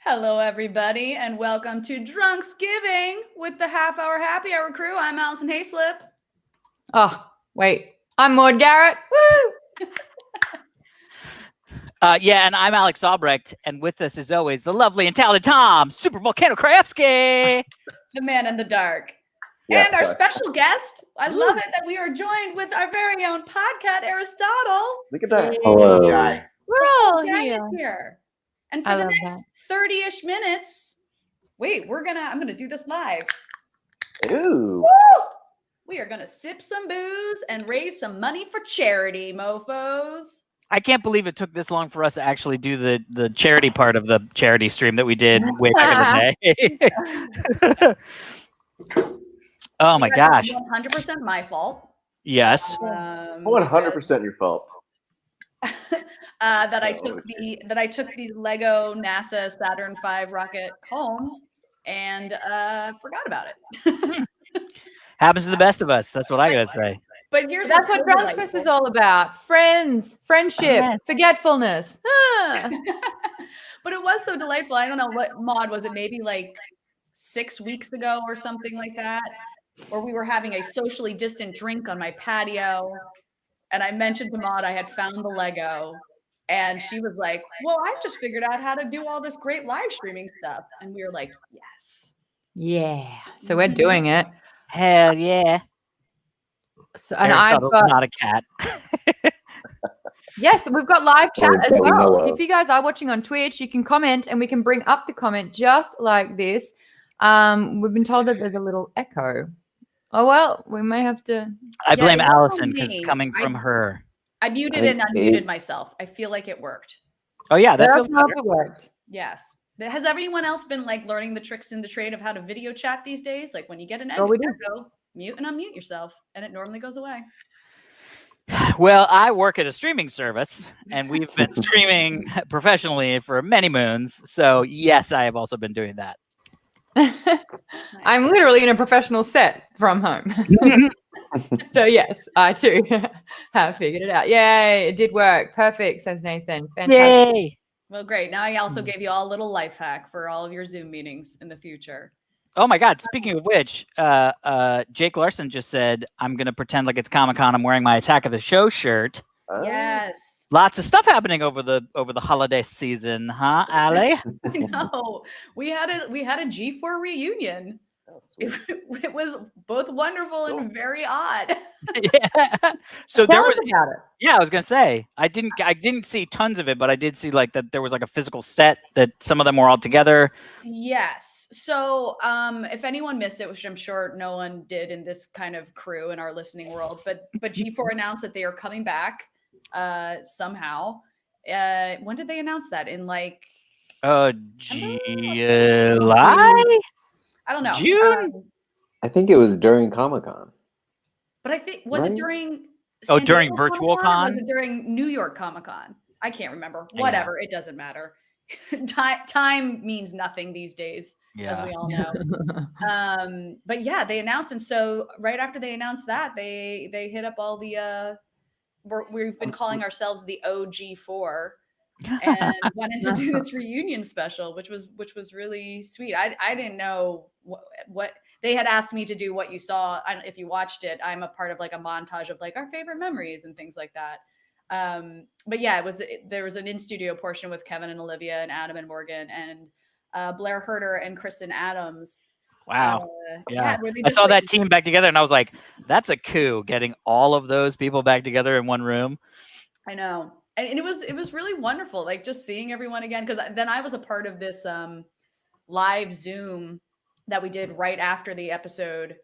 Hello, everybody, and welcome to Drunksgiving with the Half Hour Happy Hour crew. I'm Allison Hayslip. Oh, wait. I'm Maud Garrett. Woo! And I'm Alex Albrecht, and with us, as always, the lovely and talented Tom, Super Volcano Krajewski. The man in the dark. Yeah, and our sorry. special guest, I love it that we are joined with our very own podcast, Aristotle. Look at that. Hello. Guy. We're all Guy here. is here. And for I the love next 30-ish minutes, I'm gonna do this live. Ooh. Woo! We are gonna sip some booze and raise some money for charity, mofos. I can't believe it took this long for us to actually do the charity part of the charity stream that we did way back in the day. Oh my gosh. 100% my fault. Yes. 100% your fault. that I took the Lego NASA Saturn V rocket home and forgot about it. Happens to the best of us. That's what I gotta say. But That's what Drunksmas is all about. Friends, friendship, forgetfulness. Ah. But it was so delightful. I don't know what Maud was it, maybe like 6 weeks ago or something like that, where we were having a socially distant drink on my patio. And I mentioned to Maud I had found the Lego. And she was like, well, I've just figured out how to do all this great live streaming stuff. And we were like, yes. Yeah. So we're doing it. Hell yeah. So, and I've Aristotle's got, not a cat. yes, we've got live chat as that we know well. So of. if you guys are watching on Twitch, you can comment and we can bring up the comment just like this. We've been told that there's a little echo. Oh, well, we may have to. I blame it wasn't Allison because me. it's coming from her. I muted and unmuted myself. I feel like it worked. Oh yeah, that Let feels us know if better. it worked. Yes. Has everyone else been like learning the tricks in the trade of how to video chat these days? Like when you get an Oh, we echo, mute and unmute yourself, and it normally goes away. Well, I work at a streaming service, and we've been streaming professionally for many moons. So yes, I have also been doing that. I'm literally in a professional set from home. So yes, I too have figured it out. Yay, it did work. Perfect, says Nathan. Fantastic. Yay! Well, great. Now I also gave you all a little life hack for all of your Zoom meetings in the future. Oh my God! Speaking of which, Jake Larson just said, "I'm gonna pretend like it's Comic-Con. I'm wearing my Attack of the Show shirt." Yes. Lots of stuff happening over the holiday season, huh, Ali? I know. We had a G4 reunion. It was both wonderful and very odd. Yeah. So Tell there us was. about it. Yeah, I was gonna say I didn't see tons of it, but I did see like that there was like a physical set that some of them were all together. Yes. So if anyone missed it, which I'm sure no one did in this kind of crew in our listening world, but G4 announced that they are coming back somehow. When did they announce that? In like July? I don't know. June? I think it was during Comic-Con. But I think was it during during Diego Virtual Comic-Con or Con? was it during New York Comic-Con? I can't remember. Yeah. Whatever, it doesn't matter. Time means nothing these days, as we all know. But yeah, they announced, and so right after they announced that, they hit up all the we've been calling ourselves the OG4 and wanted to do this reunion special, which was really sweet. I didn't know what they had asked me to do. What you saw, if you watched it, I'm a part of like a montage of like our favorite memories and things like that. But yeah, there was an in studio portion with Kevin and Olivia and Adam and Morgan and Blair Herter and Kristen Adams. Wow. Yeah. where they I just, saw like, that team back together and I was like, that's a coup, getting all of those people back together in one room. I know. And it was really wonderful, like just seeing everyone again. Because then I was a part of this live Zoom that we did right after the episode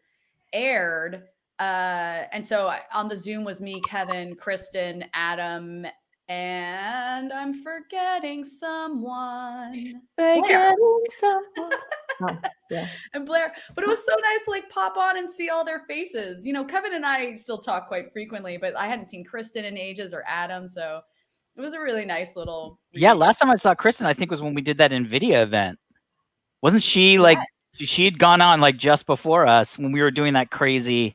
aired. And so on the Zoom was me, Kevin, Kristen, Adam, and I'm forgetting someone. Forgetting someone. Oh, yeah. And Blair, but it was so nice to like pop on and see all their faces. You know, Kevin and I still talk quite frequently, but I hadn't seen Kristen in ages or Adam, so it was a really nice little. Yeah, last time I saw Kristen, I think was when we did that NVIDIA event. Wasn't she like she had gone on like just before us when we were doing that crazy?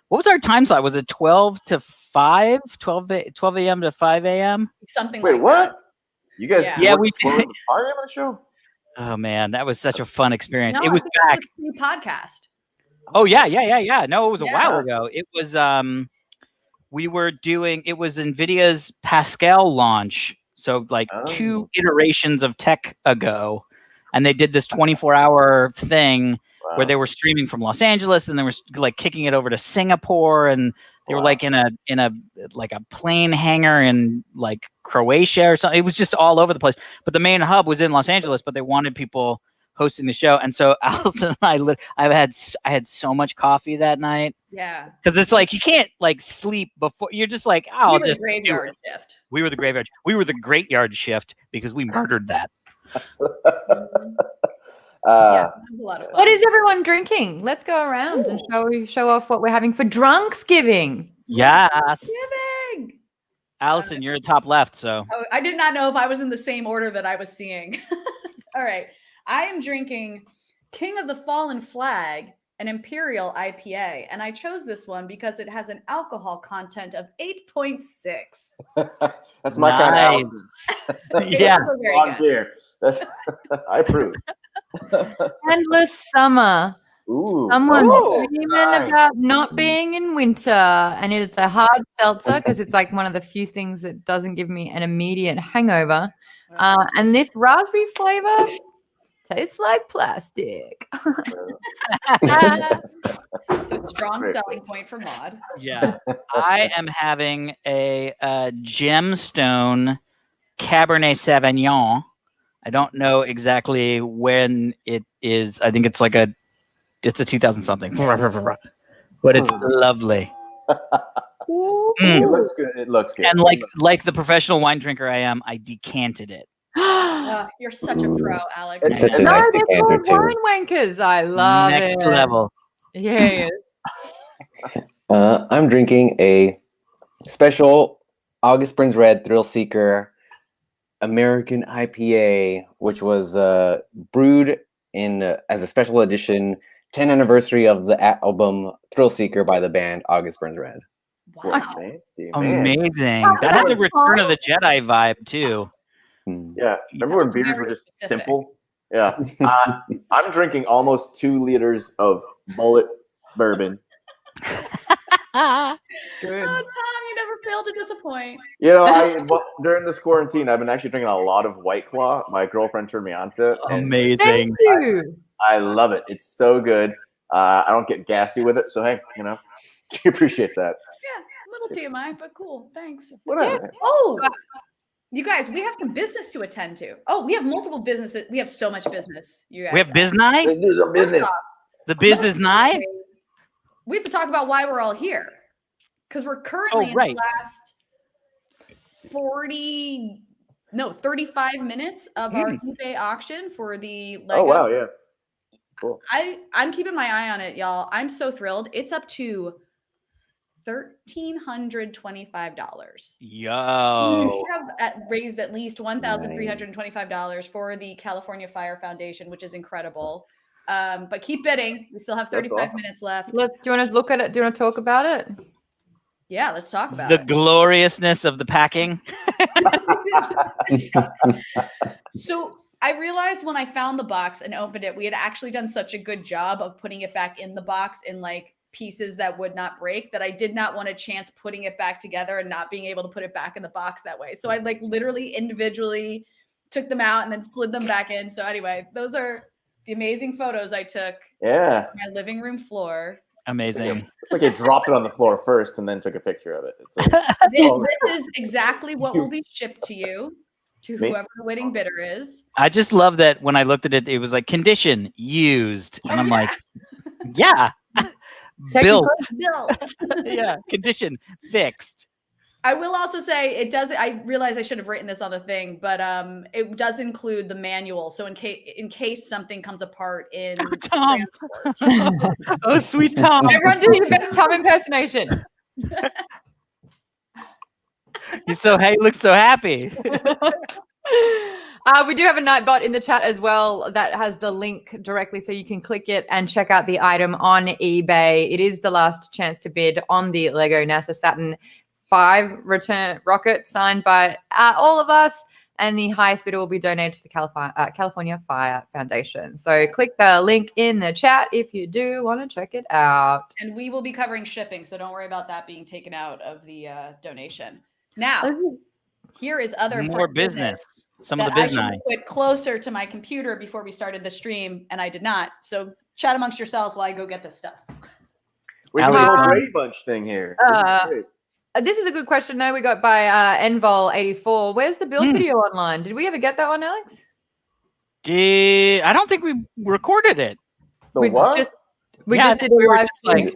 What was our time slot? Was it 12 to 5, 12 a.m. to 5 a.m.? Something Wait, like what? that. You guys? Yeah. We did. On the show. Oh man, that was such a fun experience. No, It I was think back. that was a podcast. Oh yeah. No, it was a while Yeah. ago. It was we were doing it was NVIDIA's Pascal launch. So like 2 iterations of tech ago. And they did this 24-hour thing where they were streaming from Los Angeles and they were like kicking it over to Singapore, and they were like in a like a plane hangar in like Croatia or something. It was just all over the place. But the main hub was in Los Angeles, but they wanted people hosting the show. And so Allison and I had so much coffee that night. Yeah. Because it's like you can't like sleep before. You're just like, oh, We I'll were just the graveyard shift. We were the graveyard. We were the great yard shift because we murdered that. Yeah, that was a lot of fun. What is everyone drinking? Let's go around and show off what we're having for Drunksgiving. Yes. Giving. Allison, you're top left, so. Oh, I did not know if I was in the same order that I was seeing. All right. I am drinking King of the Fallen Flag, an Imperial IPA. And I chose this one because it has an alcohol content of 8.6. That's my kind of Nice. Allison. Yeah. So very On good. beer. I approve. Endless summer. Ooh. Someone's Oh, dreaming nice. about not being in winter, and it's a hard seltzer because it's like one of the few things that doesn't give me an immediate hangover. And this raspberry flavor tastes like plastic. So strong selling point for Maud. Yeah. I am having a gemstone Cabernet Sauvignon. I don't know exactly when it is. I think it's like it's a 2000 something, but it's lovely. It looks good. It looks good. And like the professional wine drinker I am, I decanted it. You're such a pro, Alex. It's I such a know. No, nice they're decanter, called too. wine wankers. I love Next it. level. Yeah. I'm drinking a special August Burns Red Thrill Seeker American IPA, which was brewed in as a special edition 10th anniversary of the album Thrill Seeker by the band August Burns Red. Wow. Fancy, man. Amazing. That has a Return of the Jedi vibe too. Yeah. Remember when was beers very were just specific. simple? Yeah. I'm drinking almost 2 liters of Bullet bourbon. Good. Oh, Tom, you never fail to disappoint. You know, during this quarantine, I've been actually drinking a lot of White Claw. My girlfriend turned me on to it. and Amazing. Thank you. I love it. It's so good. I don't get gassy with it, so hey, she appreciates that. Yeah, little TMI, but cool. Thanks. Whatever. Oh, you guys, we have some business to attend to. Oh, we have multiple businesses. We have so much business. You guys. We have biz night. Let's do some business. The biz is night. We have to talk about why we're all here, because we're currently in right. the last 35 minutes of our eBay auction for the Lego. Oh wow, yeah. Cool. I'm keeping my eye on it, y'all. I'm so thrilled. It's up to $1,325. Yo. We have raised at least $1,325 for the California Fire Foundation, which is incredible. But keep bidding. We still have 35 minutes left. Do you want to look at it? Do you want to talk about it? Yeah, let's talk about The it. gloriousness of the packing. So I realized when I found the box and opened it, we had actually done such a good job of putting it back in the box in like pieces that would not break that I did not want a chance putting it back together and not being able to put it back in the box that way. So I like literally individually took them out and then slid them back in. So anyway, those are the amazing photos I took. Yeah. On my living room floor. Amazing. It's like you dropped it on the floor first and then took a picture of it. It's like, This is exactly what will be shipped to you, to Me? whoever the winning bidder is. I just love that when I looked at it, it was like condition used. And I'm like, yeah. Built. Yeah. Condition fixed. I will also say it does. I realize I should have written this on the thing, but it does include the manual. So in case something comes apart in Tom. transport. Oh, sweet Tom. Everyone do your best Tom impersonation. You look so happy. We do have a Nightbot in the chat as well that has the link directly, so you can click it and check out the item on eBay. It is the last chance to bid on the Lego NASA Saturn 5 return rockets signed by all of us. And the highest bidder will be donated to the California Fire Foundation. So click the link in the chat if you do want to check it out. And we will be covering shipping, so don't worry about that being taken out of the donation. Now, here is other more business. Some of the business. business. I should put closer to my computer before we started the stream, and I did not. So chat amongst yourselves while I go get this stuff. We have a whole Brady Bunch thing here. This is a good question, though. We got by Envol84. Where's the build video online? Did we ever get that one, Alex? I don't think we recorded it. We just did a live stream.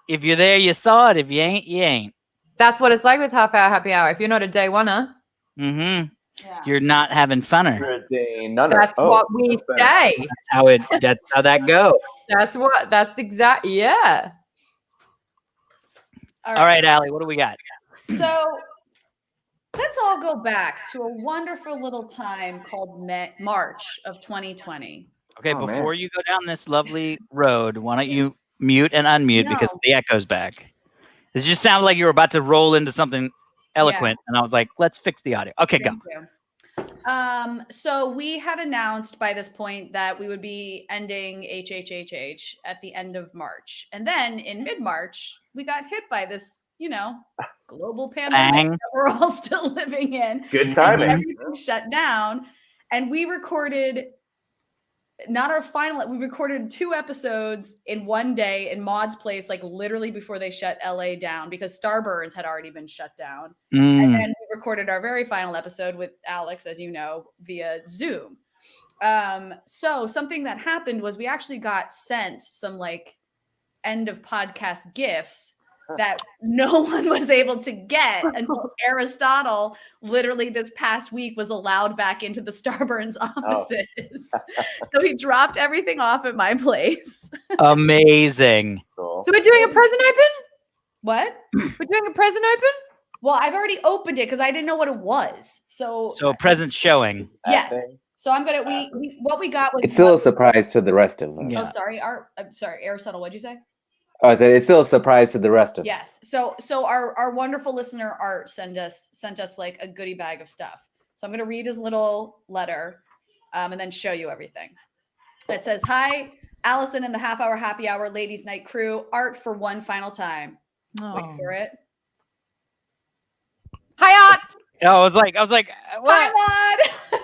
If you're there, you saw it. If you ain't, you ain't. That's what it's like with Half Hour Happy Hour. If you're not a day oner, you're not having funner. You're a day nunner. That's what we say. That's how that goes. That's exactly, yeah. All right, Allie, what do we got? So let's all go back to a wonderful little time called March of 2020. Okay, before you go down this lovely road, why don't you mute and unmute because the echo's back. This just sounded like you were about to roll into something eloquent, and I was like, let's fix the audio. Okay, Thank you. So we had announced by this point that we would be ending HHHH at the end of March. And then in mid-March, we got hit by this, global pandemic that we're all still living in. Good timing. Everything shut down. And we recorded we recorded 2 episodes in one day in Maud's place, like literally before they shut LA down because Starburns had already been shut down. And then we recorded our very final episode with Alex, as you know, via Zoom. So something that happened was we actually got sent some like end of podcast gifts that no one was able to get until Aristotle literally this past week was allowed back into the Starburns offices. So he dropped everything off at my place. Amazing. So we're doing a present open? What? We're doing a present open? Well, I've already opened it because I didn't know what it was. So a present showing. Yes. So I'm gonna what we got was it's still a surprise to the rest of us. Oh, sorry. I'm sorry, Aristotle, what'd you say? Oh, I said it's still a surprise to the rest of us. Yes. So our wonderful listener Art sent us like a goodie bag of stuff. So I'm gonna read his little letter and then show you everything. It says, "Hi, Allison and the Half Hour Happy Hour Ladies Night crew. Art for one final time." Wait for it. Hi, Art. Oh, I was like, what? Hi, Maud.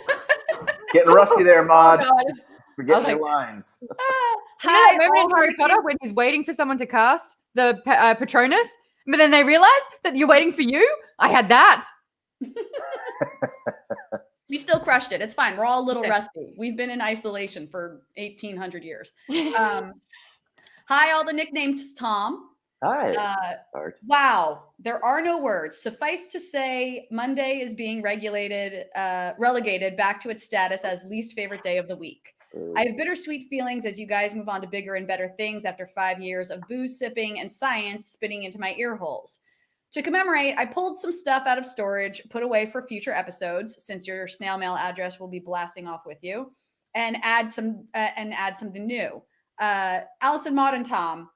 Getting rusty there, Maud. Oh, Forgetting your lines. Hi, that moment in Harry Potter when he's waiting for someone to cast the Patronus, but then they realize that you're waiting for you? I had that. We still crushed it. It's fine. We're all a little rusty. We've been in isolation for 1,800 years. Hi, all the nicknames, Tom. Hi. Wow. There are no words. Suffice to say, Monday is being relegated back to its status as least favorite day of the week. I have bittersweet feelings as you guys move on to bigger and better things after 5 years of booze sipping and science spitting into my ear holes. To commemorate, I pulled some stuff out of storage, put away for future episodes, since your snail mail address will be blasting off with you, and add something new. Allison, Maud, and Tom,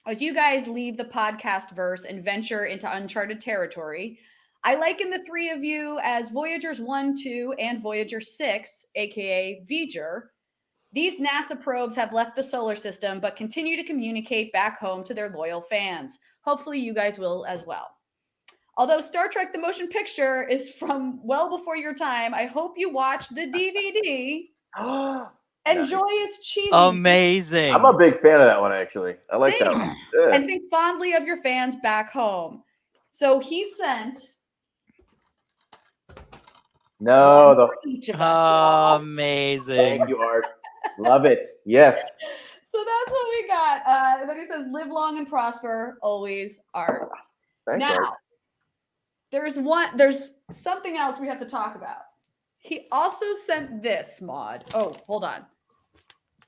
as you guys leave the podcast verse and venture into uncharted territory, I liken the 3 of you as Voyagers 1, 2, and Voyager 6, aka Voyager. These NASA probes have left the solar system, but continue to communicate back home to their loyal fans. Hopefully you guys will as well. Although Star Trek The Motion Picture is from well before your time, I hope you watch the DVD. Enjoy its cheesy. Amazing. I'm a big fan of that one, actually. I like that one. Yeah. And think fondly of your fans back home. So he sent... Amazing. Thank you, Art. Love it. Yes. So that's what we got. And then he says, live long and prosper, always, Art. Thanks, now, Art. there's something else we have to talk about. He also sent this, Maud. Oh, hold on.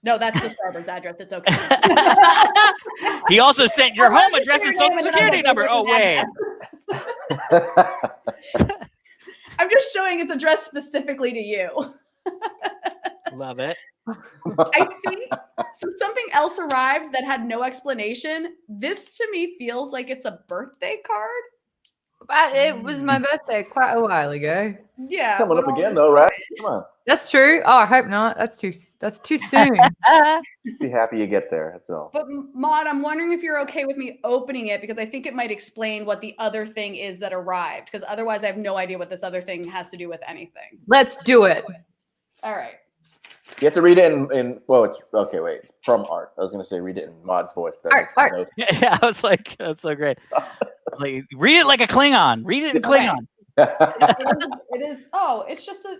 No, that's the Starburns address. It's okay. He also sent your home address and social security number. Oh, wait. I'm just showing its address specifically to you. Love it. I think so. Something else arrived that had no explanation. This to me feels like it's a birthday card. But it was my birthday quite a while ago. Yeah. Coming up when all again this though, right? started. Come on. That's true. Oh, I hope not. That's too soon. Be happy you get there. That's all. But Maud, I'm wondering if you're okay with me opening it because I think it might explain what the other thing is that arrived. Because otherwise, I have no idea what this other thing has to do with anything. Let's do it. All right. You have to read it in well, it's okay. Wait, it's from Art. I was gonna say read it in Maud's voice. But Art, that's Art. Yeah, I was like, that's so great. Like, read it like a Klingon. Read it in Klingon. It is. Oh, it's just a.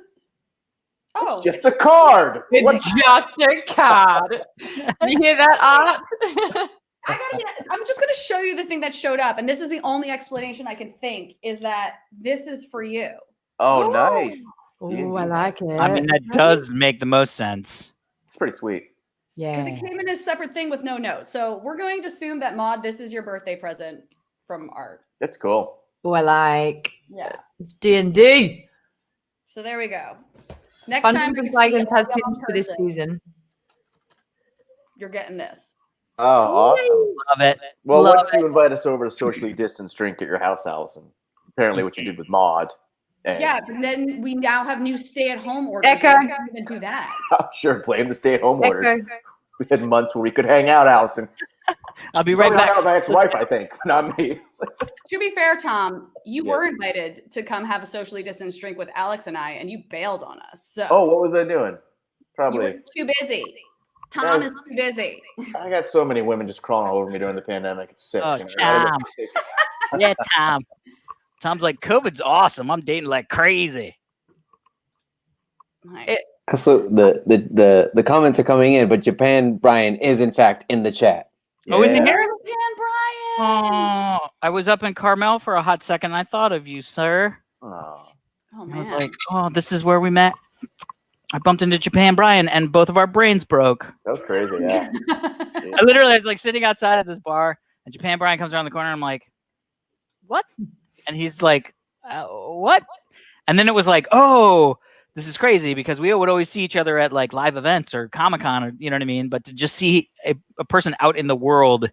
Oh, It's just a card. It's What? just a card. You hear that, Art? I'm just gonna show you the thing that showed up, and this is the only explanation I can think is that this is for you. Oh, nice. Oh, I like it. I mean, that does make the most sense. It's pretty sweet. Because Yeah. it came in a separate thing with no note. So we're going to assume that Maud, this is your birthday present from Art. That's cool. Oh, I like Yeah. D&D. So there we go. Next Fun time Dungeons we and Dragons see has a young been for this person, season. you're getting this. Oh, awesome. Love it. Well, Love once you invite us over to socially distanced drink at your house, Allison, apparently what you did with Maud. And Yeah, but then we now have new stay-at-home orders. Echo. We can't even do that. Sure, blame the stay-at-home order. Echo. We had months where we could hang out, Allison. I'll be right Hung back. out with my ex-wife, I think, not me. To be fair, Tom, you Yes. were invited to come have a socially distanced drink with Alex and I, and you bailed on us. So Oh, what was I doing? you Probably. were too busy. Tom is too busy. I got so many women just crawling all over me during the pandemic. It's sick. Oh, you know? Tom. Yeah, Tom. Tom's like, COVID's awesome. I'm dating like crazy. Nice. So the comments are coming in, but Japan Brian is in fact in the chat. Oh, is he Yeah. here? Japan Brian. Oh, I was up in Carmel for a hot second. I thought of you, sir. Oh. Oh I man. was like, oh, this is where we met. I bumped into Japan Brian, and both of our brains broke. That was crazy, yeah. I literally was like sitting outside at this bar, and Japan Brian comes around the corner. And I'm like, what? And he's like, what? And then it was like, oh, this is crazy because we would always see each other at like live events or Comic-Con, or you know what I mean? But to just see a person out in the world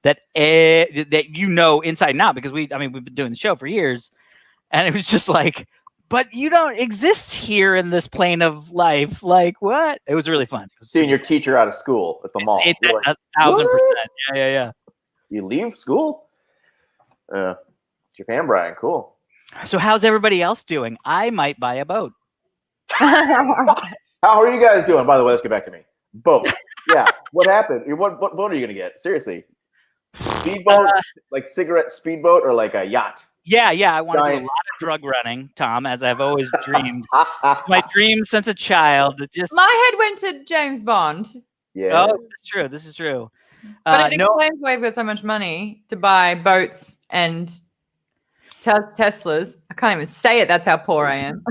that inside and out, because we've been doing the show for years, and it was just like, but you don't exist here in this plane of life. Like, what? It was really fun. Seeing your teacher out of school at the mall. You're like, 1,000%. "What? Yeah. You leave school? Japan Brian, cool. So how's everybody else doing? I might buy a boat. How are you guys doing? By the way, let's get back to me. Boat. Yeah. What happened? What boat are you gonna get? Seriously. Speedboat, like cigarette speedboat, or like a yacht? Yeah. I want to do a Giant- lot of drug running, Tom, as I've always dreamed. It's my dream since a child. It just My head went to James Bond. Yeah. oh, this is true. This is true. But it No, explains why we've got so much money to buy boats and Teslas. I can't even say it. That's how poor I am.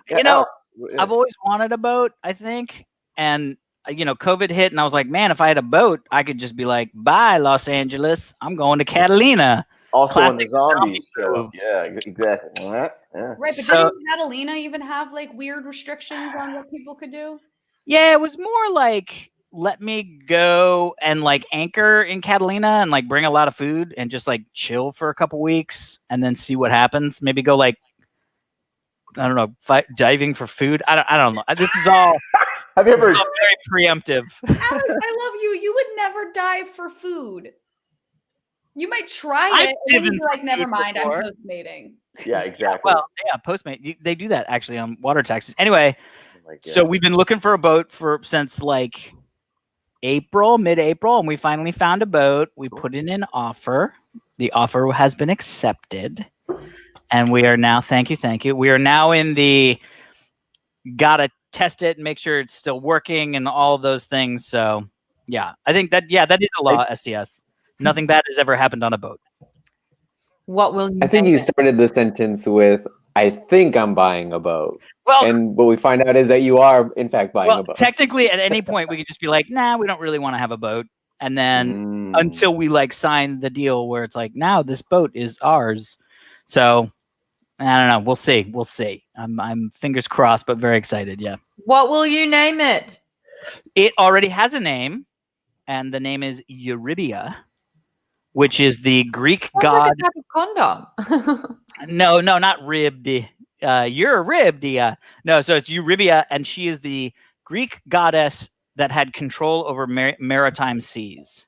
you know, Alex, I've always wanted a boat, I think. And, COVID hit, and I was like, man, if I had a boat, I could just be like, bye, Los Angeles. I'm going to Catalina. also when the classic zombie zombies show move. up. Yeah, exactly. Yeah. Right, but So- didn't Catalina even have like weird restrictions on what people could do? Yeah, it was more like, let me go and like anchor in Catalina and like bring a lot of food and just like chill for a couple weeks and then see what happens. Maybe go like, I don't know, diving for food. I don't know. This is all, Have you this ever? is all very preemptive. Alex, I love you. You would never dive for food. You might try I've it, and then you'd dived be like, for never food mind, before. I'm postmating. Yeah, exactly. Well, yeah, Postmate. They do that actually on water taxis. Anyway, Like, so we've been looking for a boat since like mid-April, and we finally found a boat. We put in an offer. The offer has been accepted, and we are now. Thank you. We are now in the gotta test it and make sure it's still working and all of those things. So yeah, I think that is a law. STS. Nothing bad has ever happened on a boat. What will you I think name you it? started the sentence with, I think I'm buying a boat. Well, And what we find out is that you are, in fact, buying a boat. technically, at any point, we could just be like, nah, we don't really want to have a boat. And then until we like sign the deal where it's like, now this boat is ours. So I don't know. We'll see. I'm fingers crossed, but very excited. Yeah. What will you name it? It already has a name, and the name is Eurybia. which is the Greek Sounds god. like a type of condom. No, not Ribdi. You're Ribdia. No, so it's Eurybia, and she is the Greek goddess that had control over maritime seas.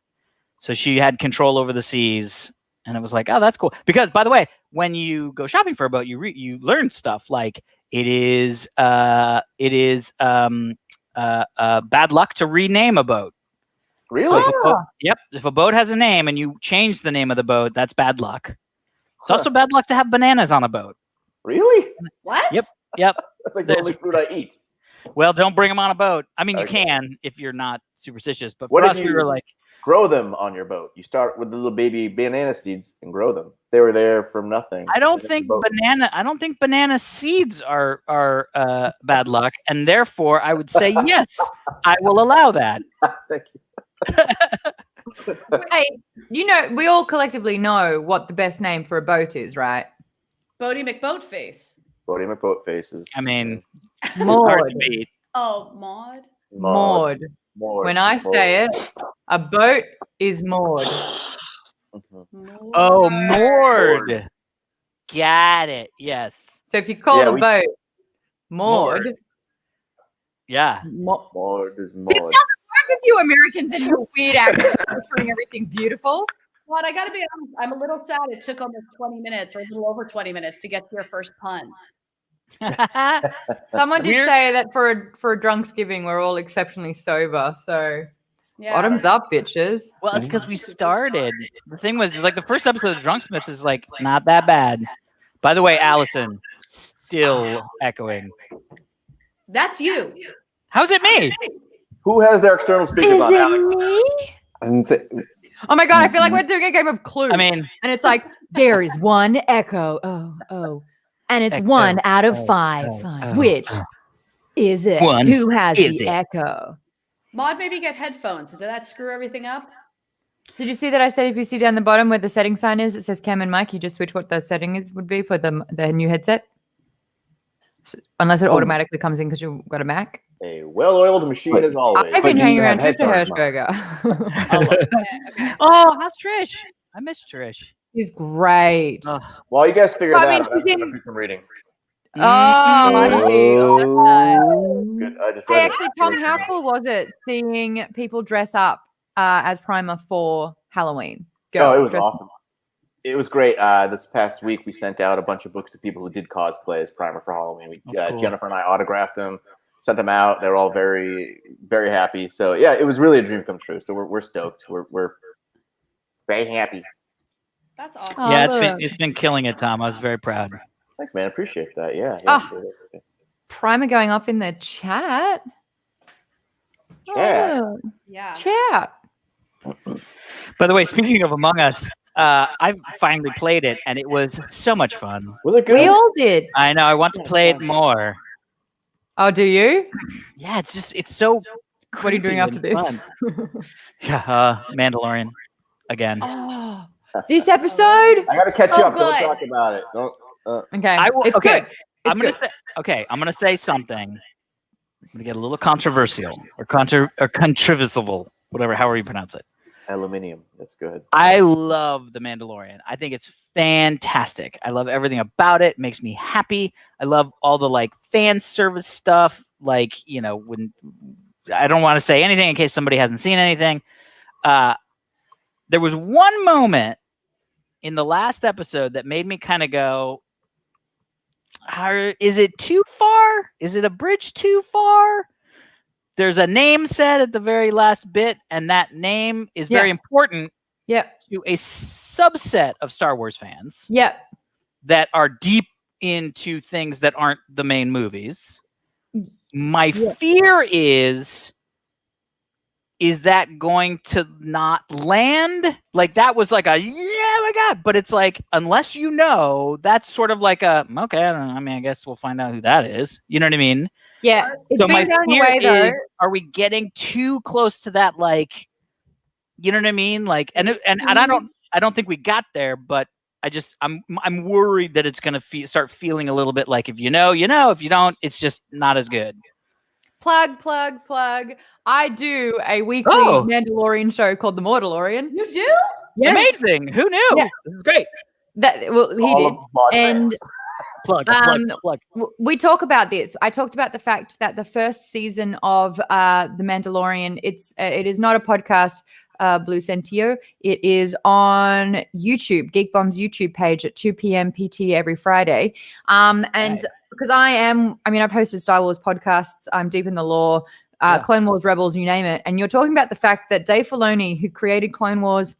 So she had control over the seas, and it was like, oh, that's cool. Because, by the way, when you go shopping for a boat, you learn stuff like it is bad luck to rename a boat. Really? So if a boat has a name and you change the name of the boat, that's bad luck. It's also bad luck to have bananas on a boat. Really? What? Yep. That's like the only fruit I eat. Well, don't bring them on a boat. I mean, you Okay. can if you're not superstitious, but What for if us, we you- were like, Grow them on your boat. You start with the little baby banana seeds and grow them. They were there from nothing. I don't think banana seeds are bad luck, and therefore I would say yes, I will allow that. Thank you. Hey, we all collectively know what the best name for a boat is, right? Bodie McBoatface. Bodie McBoat faces. I mean, it's Maud. hard to beat. Oh, Maud. Maud. When I say it, a boat is Maud. Mhm. Oh, Mord. Got it. Yes. So if you call Yeah, a boat Maud, Maud. Yeah. Maud is See, Maud. it doesn't work with you Americans and your weird accent portraying everything beautiful. Maud, I gotta be honest, I'm a little sad it took almost 20 minutes or a little over 20 minutes to get to your first pun. Someone did We're- say that for a Drunksgiving, we're all exceptionally sober. So Yeah. bottoms up, bitches. Well, it's because we started. The thing was, like, the first episode of Drunksmith is like not that bad. By the way, Allison, still echoing. That's you. How's it me? Who has their external speakers on? Alex? me? I didn't say, Oh my god, I feel like we're doing a game of Clue. I mean, and it's like there is one echo. Oh. And it's Echo. 1 out of Oh, 5. oh, Fine. oh, Which oh. is it? One Who has is the it. echo? Maud, maybe get headphones. Did that screw everything up? Did you see that I said if you see down the bottom where the setting sign is, it says Cam and Mike, you just switch what the setting would be for the new headset? Unless it automatically comes in because you've got a Mac. A well-oiled machine as always. I've been do hanging you around have Trisha headphones, Hirschberger. Okay. oh, how's Trish? I miss Trish. He's great. Oh. While you guys figure Well, I that mean, out, I'm she's gonna in- do some reading. Oh, I see. oh, Good. I just Hey, read it. actually, Tom, how cool was it seeing people dress up as Primer for Halloween? Oh, it Girls was dressed- awesome. It was great. This past week, we sent out a bunch of books to people who did cosplay as Primer for Halloween. That's cool. Jennifer and I autographed them, sent them out. They were all very, very happy. So yeah, it was really a dream come true. So we're stoked. We're very happy. That's awesome. Oh, Yeah, look. it's been killing it, Tom. I was very proud. Thanks, man. Appreciate that. Yeah. Ah. Primer going off in the chat. Chat. Oh, Yeah. chat. By the way, speaking of Among Us, I finally played it, and it was so much fun. Was it good? We all did. I know. I want to play it more. Oh, do you? Yeah, it's so. What are you doing creepy after and this? fun. Yeah, Mandalorian again. Oh, this episode? I got to catch Oh, up. Don't good. talk about it. Don't. Okay. I will. It's Okay, good. I'm gonna good. say. Okay, I'm gonna say something. I'm gonna get a little controversial or controversial, whatever. However you pronounce it. Aluminium. That's good. I love The Mandalorian. I think it's fantastic. I love everything about it. It makes me happy. I love all the like fan service stuff. Like, when I don't want to say anything in case somebody hasn't seen anything. There was one moment in the last episode that made me kind of go, is it too far? Is it a bridge too far? There's a name said at the very last bit, and that name is very important Yep. to a subset of Star Wars fans Yep. that are deep into things that aren't the main movies. My fear is that going to not land? Like, that was like a, yeah, my God. But it's like, unless you know, that's sort of like a, okay, I don't know. I mean, I guess we'll find out who that is. You know what I mean? Yeah. It's So my been going fear away, though. is, are we getting too close to that? Like, you know what I mean? Like, and I don't think we got there, but I'm worried that it's going to start feeling a little bit like, if you know, if you don't, it's just not as good. Plug. I do a weekly Mandalorian show called The Mandalorian. You do? Yes. Amazing. Who knew? Yeah. This is great. Well, he All did. of Vaughn And fans. Plug. we talk about this. I talked about the fact that the first season of The Mandalorian, it is not a podcast, Blue Sentio. It is on YouTube, Geek Bomb's YouTube page at 2 p.m. PT every Friday. And because I've hosted Star Wars podcasts. I'm deep in the lore, Clone Wars, Rebels, you name it. And you're talking about the fact that Dave Filoni, who created Clone Wars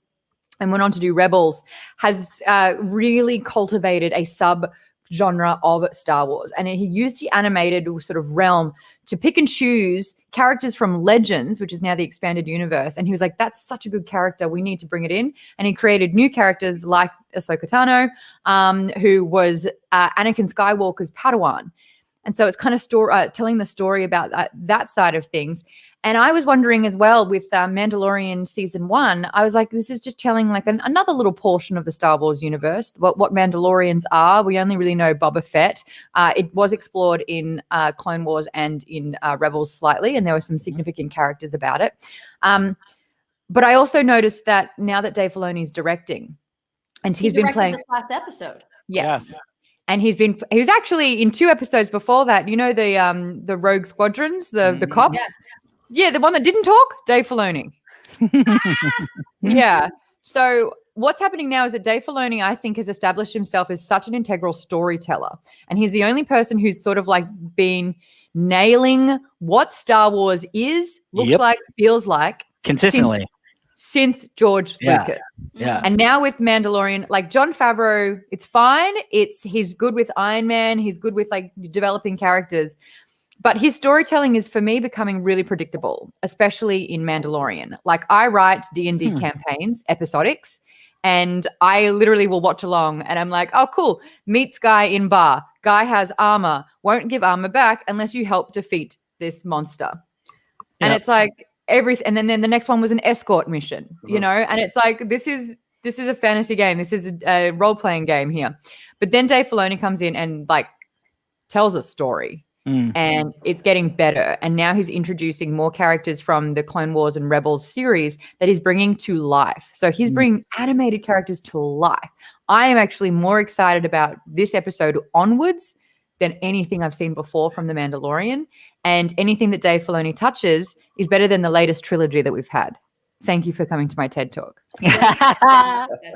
and went on to do Rebels, has really cultivated a sub-genre of Star Wars. And he used the animated sort of realm to pick and choose characters from Legends, which is now the expanded universe. And he was like, that's such a good character. We need to bring it in. And he created new characters like Ahsoka Tano, who was Anakin Skywalker's Padawan. And so it's kind of telling the story about that side of things. And I was wondering as well with Mandalorian season 1, I was like, this is just telling like another little portion of the Star Wars universe, what Mandalorians are. We only really know Boba Fett. It was explored in Clone Wars and in Rebels slightly, and there were some significant characters about it. But I also noticed that now that Dave Filoni is directing, and he's been playing this last episode. Yes. Yeah. And he was actually in 2 episodes before that. You know, the Rogue Squadrons, the cops? Yeah, the one that didn't talk, Dave Filoni. Yeah. So what's happening now is that Dave Filoni, I think, has established himself as such an integral storyteller. And he's the only person who's sort of like been nailing what Star Wars is, looks like, feels like. Consistently. Since George Lucas. Yeah. And now with Mandalorian, like Jon Favreau, it's fine. He's good with Iron Man. He's good with like developing characters. But his storytelling is, for me, becoming really predictable, especially in Mandalorian. Like I write D&D campaigns, episodics, and I literally will watch along and I'm like, oh, cool. Meets guy in bar. Guy has armor. Won't give armor back unless you help defeat this monster. And it's like, and then the next one was an escort mission, you know, and it's like this is a fantasy game, this is a role-playing game here. But then Dave Filoni comes in and like tells a story, and it's getting better. And now he's introducing more characters from the Clone Wars and Rebels series that he's bringing to life. So he's bringing animated characters to life. I am actually more excited about this episode onwards than anything I've seen before from The Mandalorian. And anything that Dave Filoni touches is better than the latest trilogy that we've had. Thank you for coming to my TED Talk.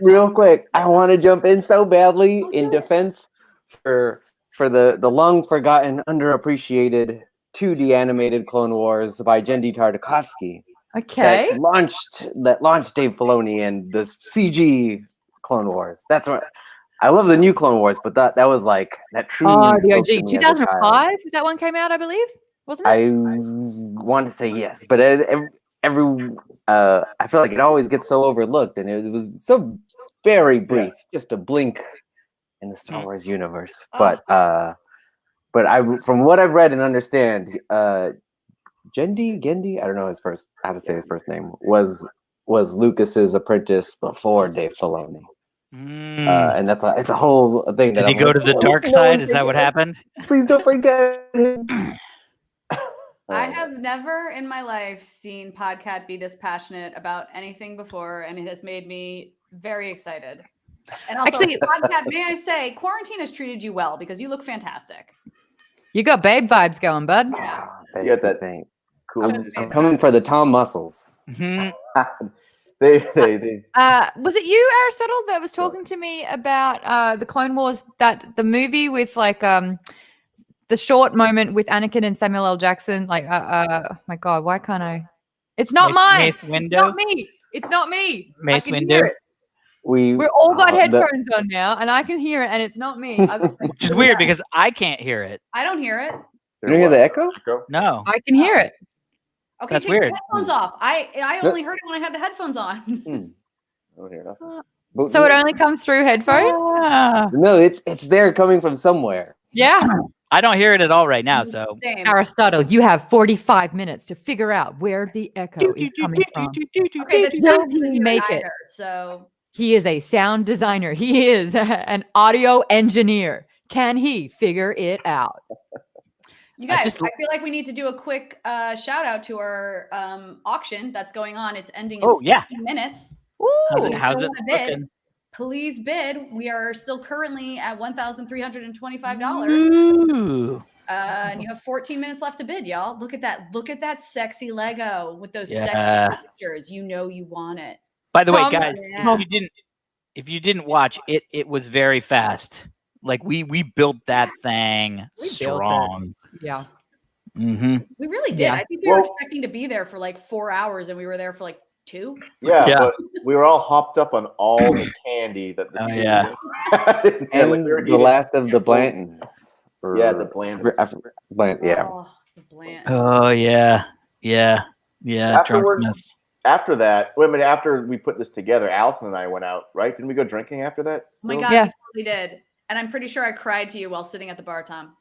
Real quick, I want to jump in so badly in defense for the long forgotten, underappreciated 2D animated Clone Wars by Genndy Tartakovsky. Okay. That launched Dave Filoni and the CG Clone Wars. That's what I love, the new Clone Wars, but that was like that true. Oh, the OG 2005. That one came out, I believe, wasn't it? I want to say yes, but I feel like it always gets so overlooked, and it was so very brief, just a blink in the Star Wars universe. But from what I've read and understand, Genndy, I don't know how to say his first name, was Lucas's apprentice before Dave Filoni. And it's a whole thing. Did he go to the dark side? Is that what happened? Please don't forget him. I have never in my life seen Podcat be this passionate about anything before, and it has made me very excited. And also, actually, Podcat, may I say, quarantine has treated you well because you look fantastic. You got babe vibes going, bud. Yeah. You got that thing. Cool. I'm coming for the Tom muscles. They was it you, Aristotle, that was talking to me about the Clone Wars, that the movie with like the short moment with Anakin and Samuel L. Jackson? Like, my God, why can't I? It's not mine. Mace Windu? It's not me. It's not me. Mace Windu. We're all got headphones on now, and I can hear it, and it's not me. Which is weird because I can't hear it. I don't hear it. You don't hear the echo? No. I can hear it. Okay, That's take weird. your headphones off. I only heard it when I had the headphones on. I don't hear nothing. So it only comes through headphones? No, it's there coming from somewhere. Yeah. I don't hear it at all right now. So Same. Aristotle, you have 45 minutes to figure out where the echo is coming from. Okay, the Will chat he doesn't hear make it it? either, so He is a sound designer. He is an audio engineer. Can he figure it out? you guys, I feel like we need to do a quick shout out to our auction that's going on. It's ending in 15 minutes. Ooh. How's it bid. looking? Please bid. We are still currently at $1,325. Ooh. And you have 14 minutes left to bid, y'all. Look at that. Look at that sexy Lego with those Yeah. sexy pictures. You know you want it. By the way, Tom, guys, Yeah. if you didn't watch it, it was very fast. Like we built that thing We built it. strong. Yeah. Mm-hmm. We really did. Yeah. I think we were expecting to be there for like 4 hours, and we were there for like 2. Yeah, but we were all hopped up on all the candy that the city had. And like, we were the eating last of the apples. Blantons. Yeah, the Blandons. Yeah. Oh, the Blanton. Oh yeah. Afterwards, after that, wait a minute. After we put this together, Allison and I went out. Right? Didn't we go drinking after that? Oh my God, Yeah. you totally did. And I'm pretty sure I cried to you while sitting at the bar, Tom.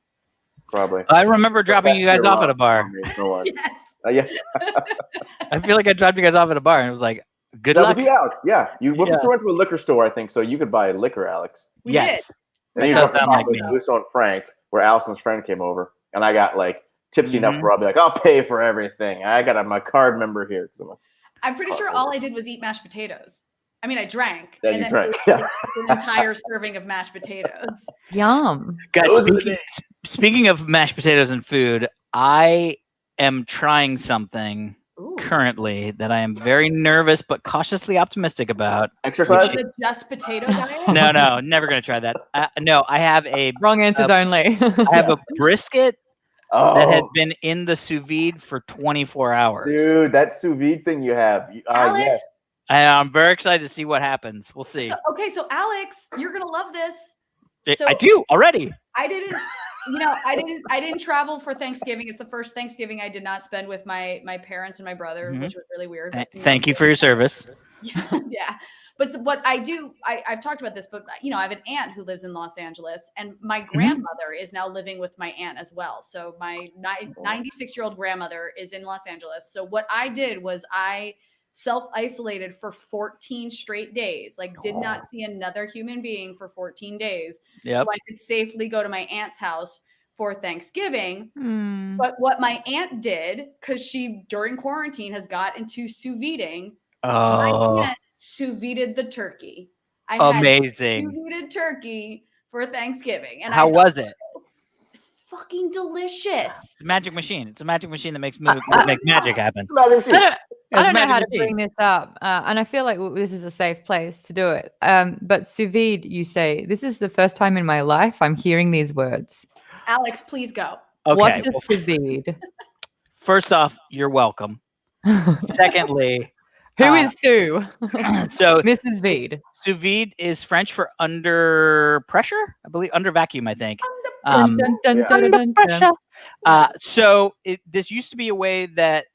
Probably. I remember dropping you guys off at a bar. Yes. Yeah. I feel like I dropped you guys off at a bar and it was like, good luck. That was you, Alex. Yeah. You went to a liquor store, I think, so you could buy liquor, Alex. We Yes. did. And you does talked sound like to me. Luso and Frank, where Allison's friend came over, and I got like tipsy enough where I'll be like, I'll pay for everything. I got my card member here. I'm pretty sure all I did was eat mashed potatoes. I mean, I drank. Yeah, and you then drank. ate an entire serving of mashed potatoes. Yum. Guys, speaking of mashed potatoes and food, I am trying something currently that I am very nervous but cautiously optimistic about. Exercise? Is it just potato diet? No, never going to try that. No, I have a Wrong answers only. I have a brisket that has been in the sous vide for 24 hours. Dude, that sous vide thing you have. Alex, yes. I'm very excited to see what happens. We'll see. So Alex, you're gonna love this. I do already. I didn't travel for Thanksgiving. It's the first Thanksgiving I did not spend with my parents and my brother, which was really weird. Thank you for your service. Yeah. But what I do, I've talked about this, but I have an aunt who lives in Los Angeles, and my grandmother is now living with my aunt as well. So my 96-year-old grandmother is in Los Angeles. So what I did was I self-isolated for 14 straight days, like did not see another human being for 14 days. So I could safely go to my aunt's house for Thanksgiving. But what my aunt did, because she during quarantine has got into sous videing, my aunt sous videed the turkey. Amazing. Sous videed turkey for Thanksgiving. And how was it? Fucking delicious. It's a magic machine. It's a magic machine that makes magic happen. I don't know how to bring this up, and I feel like this is a safe place to do it. But sous vide, you say, this is the first time in my life I'm hearing these words. Alex, please go. Okay, what's a sous vide? First off, you're welcome. Secondly, who is Sue? So Mrs. Vide. Sous vide is French for under pressure, I believe, under vacuum, I think. So this used to be a way that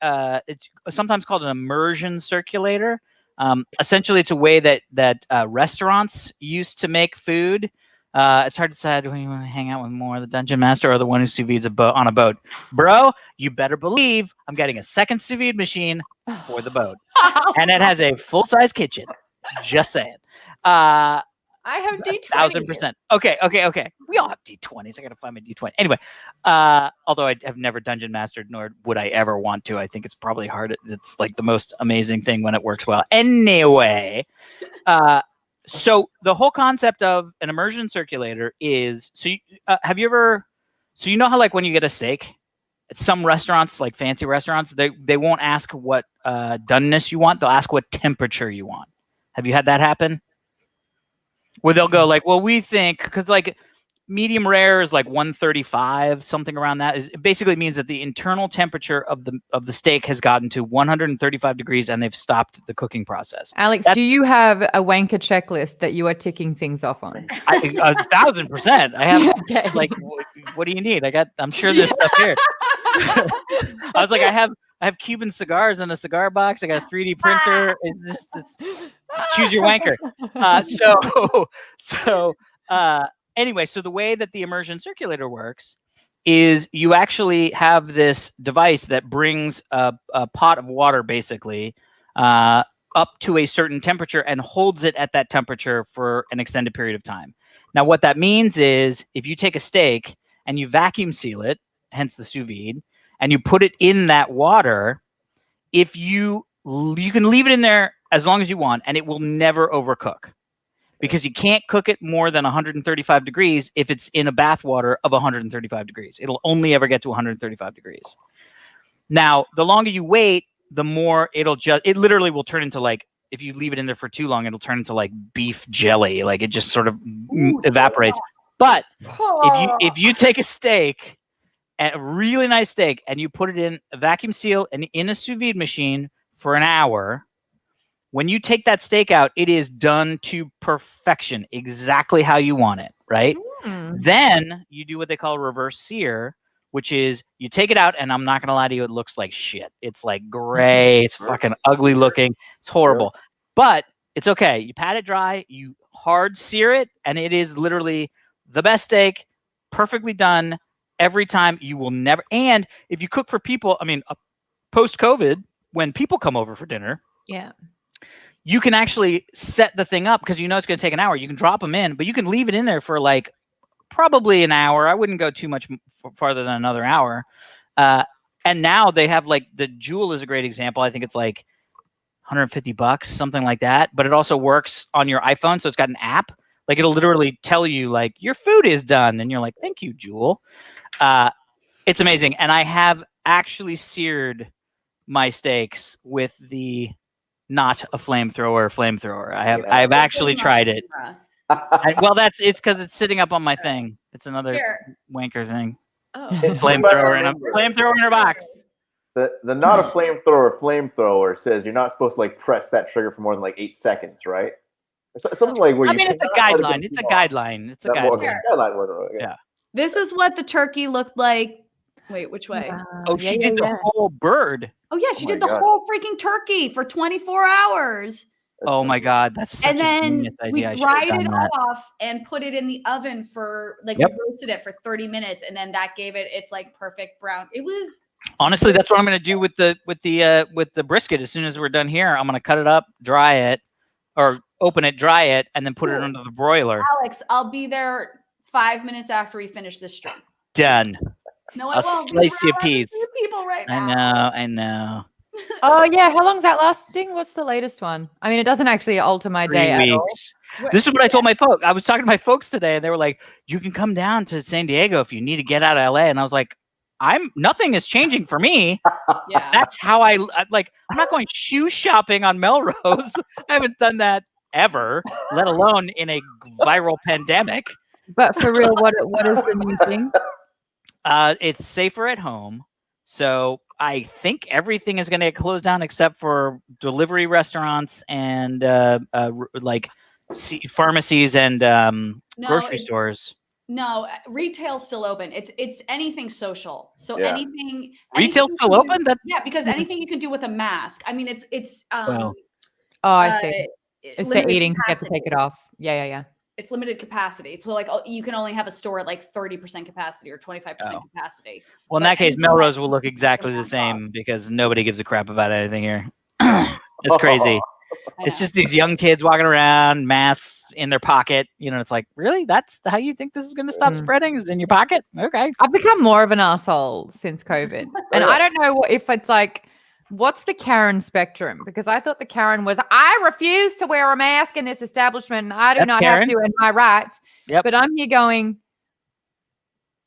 it's sometimes called an immersion circulator. Essentially, it's a way that restaurants used to make food. It's hard to decide when you want to hang out with more the dungeon master or the one who sous vides on a boat. Bro, you better believe I'm getting a second sous vide machine for the boat, and it has a full-size kitchen. Just saying. I have D20. 1,000%. Okay. We all have D20s. I gotta find my D20. Anyway, although I have never dungeon mastered, nor would I ever want to. I think it's probably hard. It's like the most amazing thing when it works well. Anyway, so the whole concept of an immersion circulator is have you ever? So you know how like when you get a steak, at some restaurants, like fancy restaurants, they won't ask what doneness you want. They'll ask what temperature you want. Have you had that happen? Where they'll go like, well, we think, because like medium rare is like 135, something around that. It basically means that the internal temperature of the steak has gotten to 135 degrees and they've stopped the cooking process. Alex, do you have a wanker checklist that you are ticking things off on? 1,000%. I have Okay. like, what do you need? I'm sure there's stuff here. I was like, I have Cuban cigars in a cigar box. I got a 3D printer. It's choose your wanker. Anyway, so the way that the immersion circulator works is you actually have this device that brings a pot of water basically up to a certain temperature and holds it at that temperature for an extended period of time. Now, what that means is if you take a steak and you vacuum seal it, hence the sous vide, and you put it in that water, if you can leave it in there as long as you want, and it will never overcook. Because you can't cook it more than 135 degrees if it's in a bath water of 135 degrees. It'll only ever get to 135 degrees. Now, the longer you wait, the more it literally will turn into like, if you leave it in there for too long, it'll turn into like beef jelly. Like it just sort of evaporates. But if you take a steak, a really nice steak, and you put it in a vacuum seal and in a sous vide machine for an hour, when you take that steak out, it is done to perfection, exactly how you want it, right? Then you do what they call reverse sear, which is you take it out, and I'm not going to lie to you, it looks like shit. It's like gray. It's fucking ugly looking. It's horrible. Really? But it's okay. You pat it dry, you hard sear it, and it is literally the best steak, perfectly done every time. You will never. And if you cook for people, I mean, post-COVID, when people come over for dinner, you can actually set the thing up because you know it's going to take an hour. You can drop them in, but you can leave it in there for like probably an hour. I wouldn't go too much farther than another hour. And now they have like the Jewel is a great example. I think it's like $150, something like that. But it also works on your iPhone, so it's got an app. Like it'll literally tell you like your food is done, and you're like, thank you, Jewel. It's amazing, and I have actually seared my steaks with the not a flamethrower. I've actually tried it. Well, it's because it's sitting up on my thing. It's another wanker thing. Oh, flamethrower in a box. The not a flamethrower says you're not supposed to like press that trigger for more than like 8 seconds, right? Something like where I mean, it's a guideline. It's a guideline. Yeah. This is what the turkey looked like. Wait, which way? Oh, she did the whole bird. Oh yeah, she did the whole freaking turkey for 24 hours. Oh my God, that's such and then a genius idea. We dried it off and put it in the oven for like we roasted it for 30 minutes, and then that gave it its like perfect brown. It was honestly that's what I'm gonna do with the brisket. As soon as we're done here, I'm gonna cut it up, dry it, or open it, dry it, and then put it under the broiler. Alex, I'll be there 5 minutes after we finish this stream. Done. No, I won't. Slice your piece. People right now. I know. Oh yeah, how long's that lasting? What's the latest one? I mean, it doesn't actually alter my day at all. This is what I told my folks. I was talking to my folks today, and they were like, "You can come down to San Diego if you need to get out of LA." And I was like, nothing is changing for me. Yeah, that's how I'm not going shoe shopping on Melrose. I haven't done that ever, let alone in a viral pandemic. But for real, what is the new thing? It's safer at home. So I think everything is going to get closed down except for delivery restaurants and like pharmacies and grocery stores. No, retail's still open. It's anything social. So anything retail's still open. Yeah, because anything you can do with a mask. I mean, it's oh, I see. It's the eating. You have to take it off. Yeah. It's limited capacity. So like you can only have a store at like 30% capacity or 25% capacity. Well, in that case, Melrose will look exactly the same because nobody gives a crap about anything here. It's crazy. It's just these young kids walking around, masks in their pocket. You know, it's like, really? That's how you think this is going to stop spreading? Is in your pocket? Okay. I've become more of an asshole since COVID. And I don't know if it's like, what's the Karen spectrum? Because I thought the Karen was, I refuse to wear a mask in this establishment and I do not have to in my rights. Yep. But I'm here going,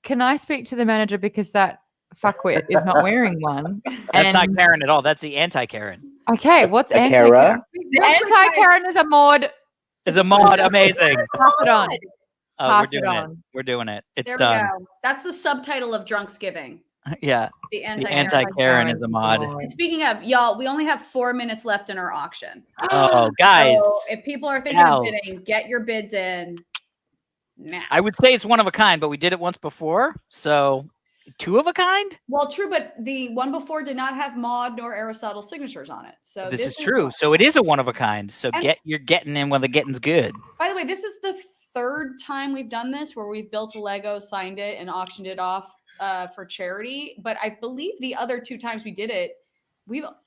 can I speak to the manager because that fuckwit is not wearing one? That's not Karen at all. That's the anti-Karen. Okay, what's anti-Karen? The anti-Karen is a mod. Amazing. Pass it on. Oh, we're doing it. It's done. There we go. That's the subtitle of Drunksgiving. Yeah. The anti-Karen is a mod. And speaking of, y'all, we only have 4 minutes left in our auction. Oh, guys. So if people are thinking of bidding, get your bids in now. I would say it's one of a kind, but we did it once before. So 2 of a kind? Well, true, but the one before did not have Maud nor Aristotle signatures on it. So this is true. So it is a one of a kind. So you're getting in when the getting's good. By the way, this is the 3rd time we've done this where we've built a Lego, signed it, and auctioned it off for charity. But I believe the other 2 times we did it,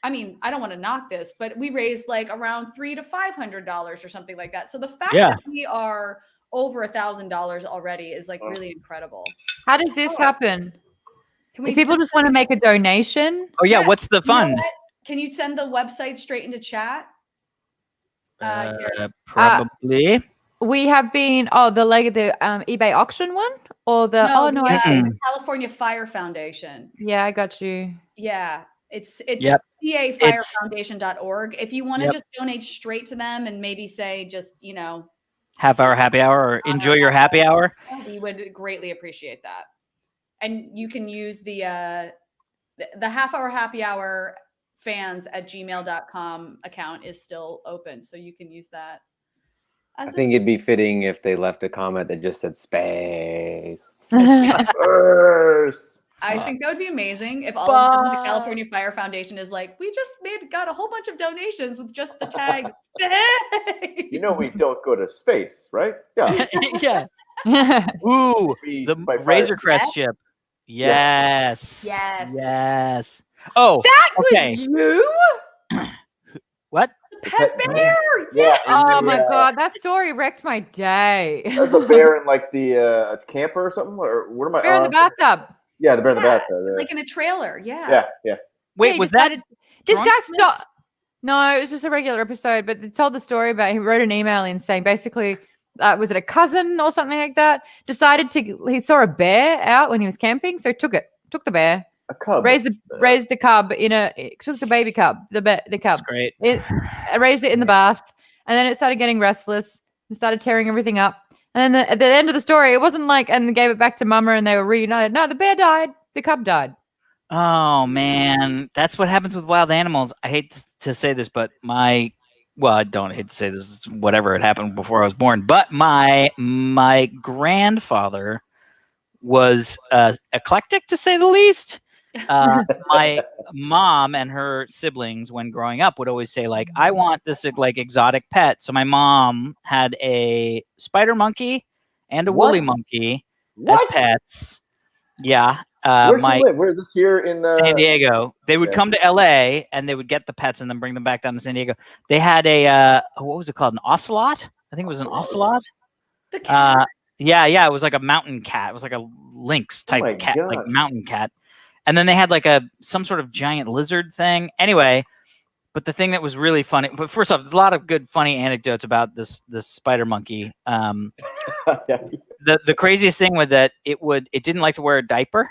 I don't want to knock this, but we raised like around $300 to $500 or something like that. So the fact that we are over $1,000 already is like really incredible. How does this happen? If people just want to make a donation? Oh yeah, what's the fund? Can you send the website straight into chat? Here. Probably. We have been the eBay auction one or the the California Fire Foundation. Yeah, I got you. Yeah, it's cafirefoundation.org. If you want to just donate straight to them and maybe say just half-hour happy hour or enjoy your happy hour, we would greatly appreciate that. And you can use the half-hour happy hour fans@gmail.com account is still open, so you can use that. I think it'd be fitting if they left a comment that just said space. I think that would be amazing if all of a sudden the California Fire Foundation is like, we just got a whole bunch of donations with just the tag space. We don't go to space, right? Yeah. Yeah. Ooh, the Razor Crest ship. Yes. Oh, that was you. What? Pet bear. Yeah. Oh my god, that story wrecked my day. There's a bear in like the camper or something, or what am I? Bear in the bathtub. Yeah, the bear in the bathtub. Like in a trailer. Yeah. Wait, was that this guy stopped? No, it was just a regular episode, but they told the story about he wrote an email in saying basically, was it a cousin or something like that? He saw a bear out when he was camping, so took the bear. A cub. Raised the cub took the baby cub, the cub. That's great. Raised it in the bath, and then it started getting restless and started tearing everything up. And then at the end of the story, it wasn't like, and gave it back to mama and they were reunited. No, the bear died. The cub died. Oh man, that's what happens with wild animals. I hate to say this, but I don't hate to say this. Whatever had happened before I was born, but my grandfather was eclectic, to say the least. My mom and her siblings, when growing up, would always say like, I want this like exotic pet. So my mom had a spider monkey and a woolly monkey as pets. Yeah. Where do you live? Where is this here in San Diego? They would come to LA and they would get the pets and then bring them back down to San Diego. They had a what was it called? An ocelot? I think it was an ocelot. The cat. Yeah, it was like a mountain cat. It was like a lynx type cat, like mountain cat. And then they had like some sort of giant lizard thing. Anyway, but the thing that was really funny, but first off, there's a lot of good funny anecdotes about this spider monkey. The craziest thing was that it didn't like to wear a diaper.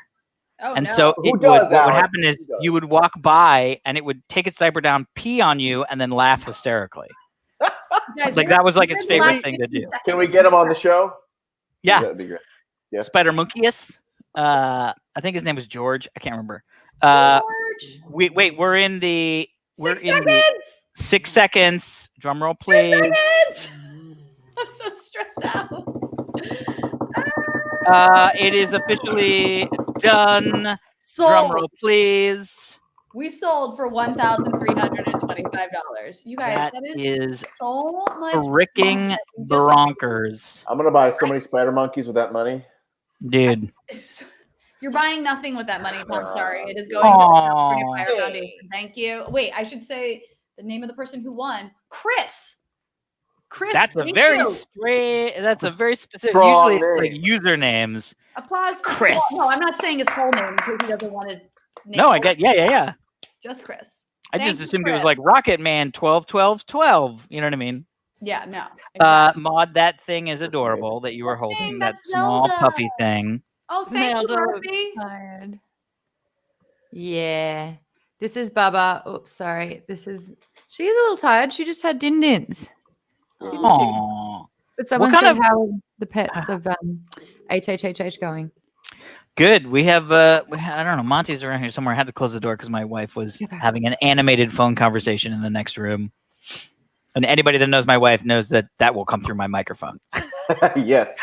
Oh, and no. so what would happen is you would walk by and it would take its diaper down, pee on you, and then laugh hysterically. Guys, like that was like its favorite thing to do. Can we get him on the show? Yeah. That'd be great. Yeah. Spider Monkeys. I think his name was George. I can't remember. George. We're in the 6 seconds. 6 seconds. Drum roll, please. 6 seconds. I'm so stressed out. It is officially done. Sold. Drum roll, please. We sold for $1,325. You guys, that is so much. Freaking bonkers. I'm gonna buy so many spider monkeys with that money, dude. You're buying nothing with that money. I'm sorry. It is going to the California Fire Foundation. Thank you. Wait, I should say the name of the person who won. Chris. That's a very specific. Usually it's like usernames. Applause for Chris. No, I'm not saying his whole name because he doesn't want his name. No, I get. Yeah. Just Chris. I just assumed it was like Rocket Man 12, 12, 12. You know what I mean? Yeah, no. Exactly. Maud, that thing is adorable that you were holding. That small puffy thing. Oh, thank you, Murphy. Tired. Yeah. This is Baba. Oops, sorry. She's a little tired. She just had din-dins. Aww. But someone said how the pets of HHHH going. Good. We have I don't know, Monty's around here somewhere. I had to close the door because my wife was having an animated phone conversation in the next room. And anybody that knows my wife knows that will come through my microphone. Yes.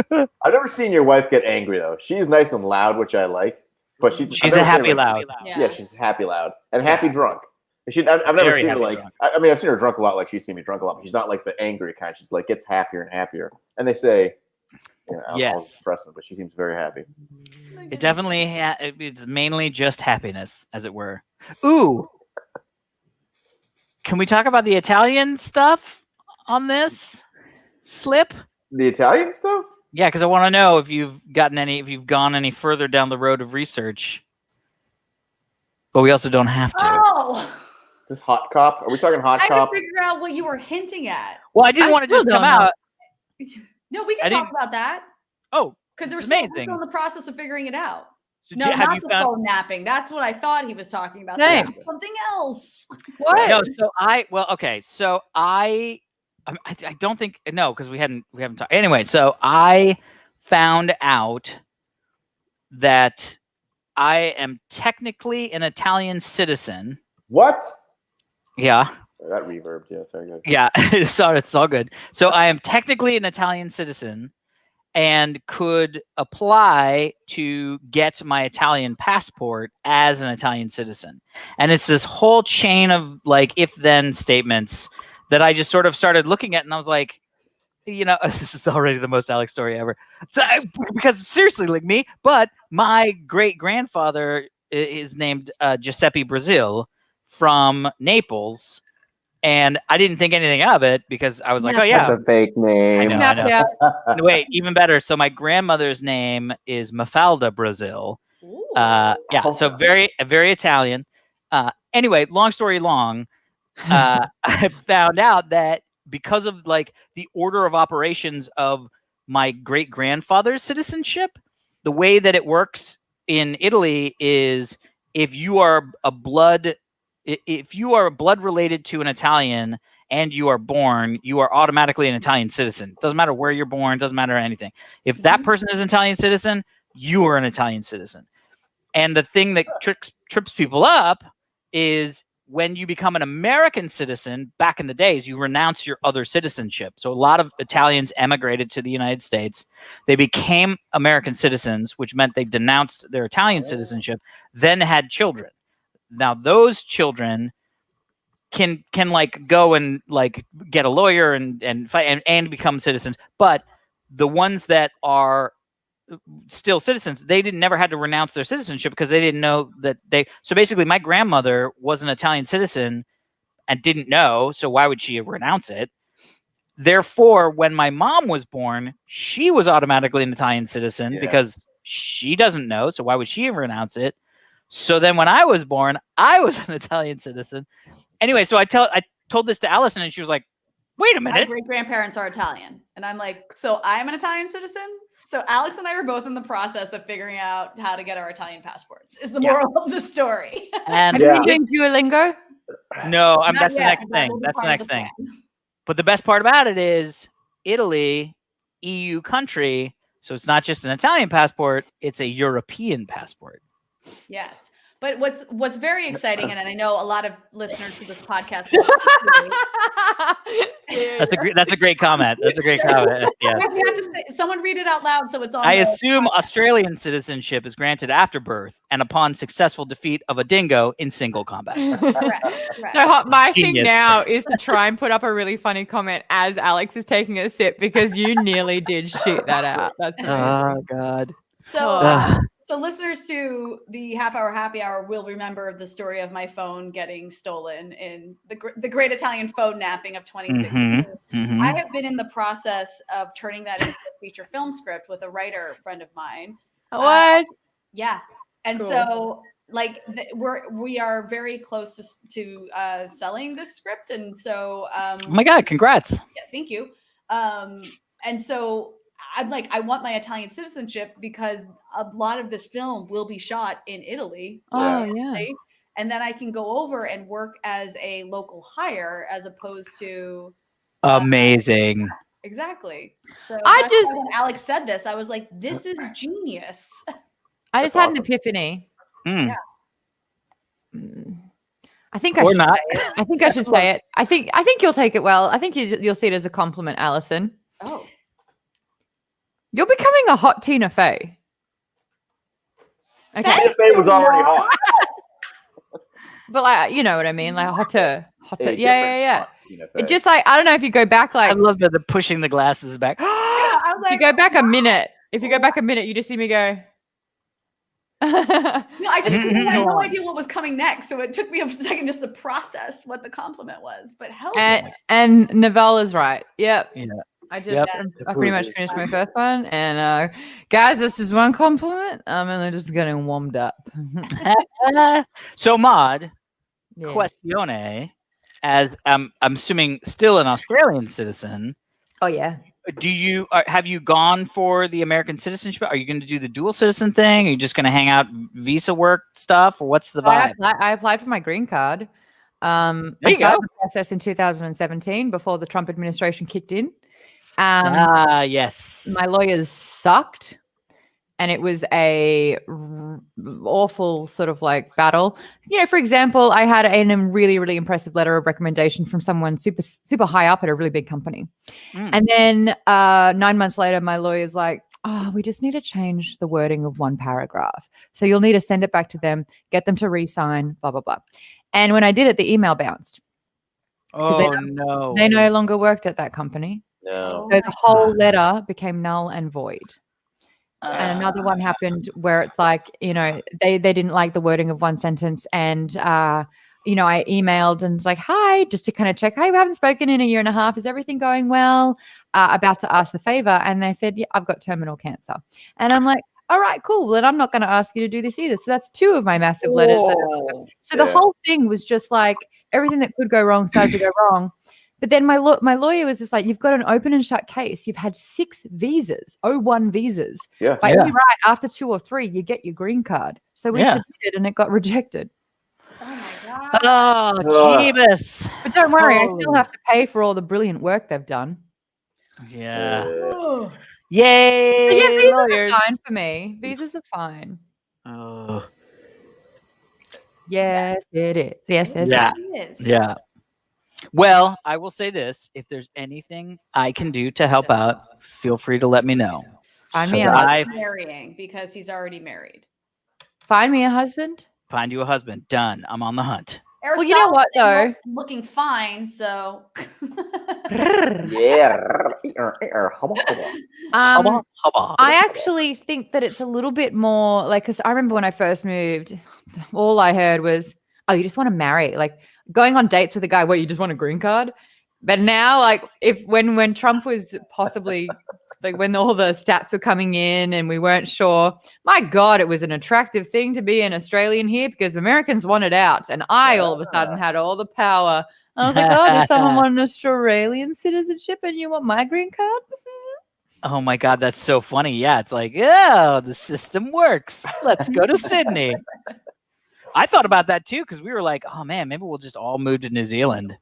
I've never seen your wife get angry though. She's nice and loud, which I like. But she's a happy loud. Yeah, she's happy loud and happy drunk. I've never seen her like. I've seen her drunk a lot, like she's seen me drunk a lot. But she's not like the angry kind. She's like gets happier and happier. And they say, yes, depressing, but she seems very happy. It definitely it's mainly just happiness, as it were. Ooh, can we talk about the Italian stuff on this slip? The Italian stuff? Yeah, because I want to know if you've gone any further down the road of research. But we also don't have to. Oh. Is this hot cop? Are we talking hot I cop? had to figure out what you were hinting at. Well, I didn't want to still just come don't know. out. No, we can talk about that Oh, because we're it's still amazing. in the process of figuring it out. So No, have not you the found? phone napping. That's what I thought he was talking about. Same. That's something else. What? No, so I don't think no, because we haven't talked anyway. So I found out that I am technically an Italian citizen. What? Yeah, That reverb. Yeah, very good. yeah. Sorry, it's all good. So I am technically an Italian citizen and could apply to get my Italian passport as an Italian citizen. And it's this whole chain of like if-then statements that I just sort of started looking at, and I was like, this is already the most Alex story ever. So because seriously, like me, but my great-grandfather is named Giuseppe Brazil from Naples. And I didn't think anything of it because I was like, oh, yeah. That's a fake name. I know. Yeah. Wait, even better. So my grandmother's name is Mafalda Brazil. Yeah, so very Italian. Anyway, long story long, I found out that because of like the order of operations of my great grandfather's citizenship, the way that it works in Italy is if you are blood related to an Italian and you are born, you are automatically an Italian citizen. Doesn't matter where you're born, doesn't matter anything. If that person is an Italian citizen, you are an Italian citizen. And the thing that trips people up is when you become an American citizen, back in the days, you renounce your other citizenship. So a lot of Italians emigrated to the United States. They became American citizens, which meant they denounced their Italian citizenship, then had children. Now those children can like go and like get a lawyer and fight and become citizens. But the ones that are still citizens, they never had to renounce their citizenship because they didn't know that so basically my grandmother was an Italian citizen and didn't know, so why would she renounce it? Therefore, when my mom was born, she was automatically an Italian citizen because she doesn't know, so why would she renounce it? So then when I was born, I was an Italian citizen. Anyway, so I told this to Allison and she was like, wait a minute. My great-grandparents are Italian. And I'm like, so I'm an Italian citizen? So Alex and I are both in the process of figuring out how to get our Italian passports, is the moral of the story. And have you been doing Duolingo? No, that's the next thing. That's the next thing. But the best part about it is Italy, EU country. So it's not just an Italian passport, it's a European passport. Yes. But what's very exciting, and I know a lot of listeners to this podcast. That's a great comment. That's a great comment. Yeah. We have to say, someone read it out loud so it's on. I assume Australian citizenship is granted after birth and upon successful defeat of a dingo in single combat. Correct. So my thing now is to try and put up a really funny comment as Alex is taking a sip because you nearly did shoot that out. That's amazing. Oh God. So listeners to the Half Hour Happy Hour will remember the story of my phone getting stolen in the Great Italian Phone Napping of 2016. I have been in the process of turning that into a feature film script with a writer friend of mine. What? Yeah. And so like we are very close to selling this script. And so oh my God, congrats. Yeah, thank you. And so I'm like, I want my Italian citizenship because a lot of this film will be shot in Italy. Oh, yeah. And then I can go over and work as a local hire as opposed to. Amazing. Exactly. So when Alex said this, I was like, this is genius. I just had an epiphany. Yeah. I think I should say it. I think I should say it. I think you'll take it well. I think you'll see it as a compliment, Allison. Oh. You're becoming a hot Tina Fey. Okay. Tina Fey was already hot. But like, you know what I mean? Like hotter. Yeah. It just like, I don't know if you go back like. I love that the pushing the glasses back. If you go back a minute, you just see me go. No, I had no idea what was coming next. So it took me a second just to process what the compliment was. But hell and Novelle is right. Yep. Yeah. I pretty much finished my first one, and guys, that's just one compliment. And they're just getting warmed up. So, Maud, Yeah. questione, as I'm assuming still an Australian citizen. Oh yeah. Have you gone for the American citizenship? Are you going to do the dual citizen thing? Are you just going to hang out visa work stuff, or what's the vibe? I applied for my green card. There I you started go. the process in 2017 before the Trump administration kicked in. Yes. My lawyers sucked, and it was a awful sort of like battle. You know, for example, I had a really, really impressive letter of recommendation from someone super, super high up at a really big company. And then 9 months later, my lawyer's like, oh, we just need to change the wording of one paragraph. So you'll need to send it back to them, get them to re-sign, blah, blah, blah. And when I did it, the email bounced. Oh, no. They no longer worked at that company. No. So the whole letter became null and void. And another one happened where it's like, you know, they didn't like the wording of one sentence. And, you know, I emailed and it's like, hi, just to kind of check, hey, we haven't spoken in a year and a half. Is everything going well? About to ask the favor. And they said, yeah, I've got terminal cancer. And I'm like, all right, cool. Then I'm not going to ask you to do this either. So that's 2 of my massive letters. So the whole thing was just like everything that could go wrong started to go wrong. But then my lawyer was just like, you've got an open and shut case. You've had 6 visas, O1 visas. Yeah. By any right, after 2 or 3, you get your green card. So we submitted and it got rejected. Oh my god. Oh, Jeebus. But don't worry, I still have to pay for all the brilliant work they've done. Yeah. Oh. Yay. But yeah, visas lawyers. are fine for me. Visas are fine. Oh. Yes, it is. Yes, yes, Yeah. It is. Yeah. Well, I will say this. If there's anything I can do to help out, feel free to let me know. Find me He's a not husband. marrying because he's already married. Find me a husband. Find you a husband. Done. I'm on the hunt. Well, you know what, though? Looking fine, so. Yeah. I actually think that it's a little bit more like, because I remember when I first moved, all I heard was, oh, you just want to marry. Like going on dates with a guy, what, you just want a green card? But now, like, when Trump was possibly like when all the stats were coming in and we weren't sure, my God, it was an attractive thing to be an Australian here because Americans wanted out. And I all of a sudden had all the power. I was like, oh, does someone want an Australian citizenship and you want my green card? Oh my God, that's so funny. Yeah, it's like, yeah, the system works. Let's go to Sydney. I thought about that too because we were like, oh man, maybe we'll just all move to New Zealand.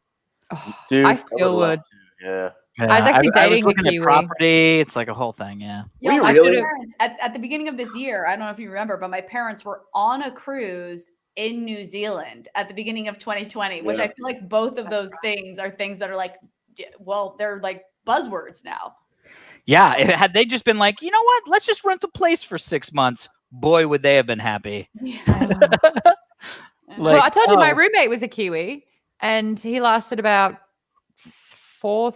Oh, Dude, I still would. Yeah. Yeah, I was actually I was dating a looking at Kiwi. property. It's like a whole thing. Yeah. Yeah, Were my you really? parents, at the beginning of this year, I don't know if you remember, but my parents were on a cruise in New Zealand at the beginning of 2020, which I feel like both of those things are things that are like, well, they're like buzzwords now. Yeah. Had they just been like, you know what? Let's just rent a place for 6 months. Boy, would they have been happy. Well, I told you my roommate was a Kiwi and he lasted about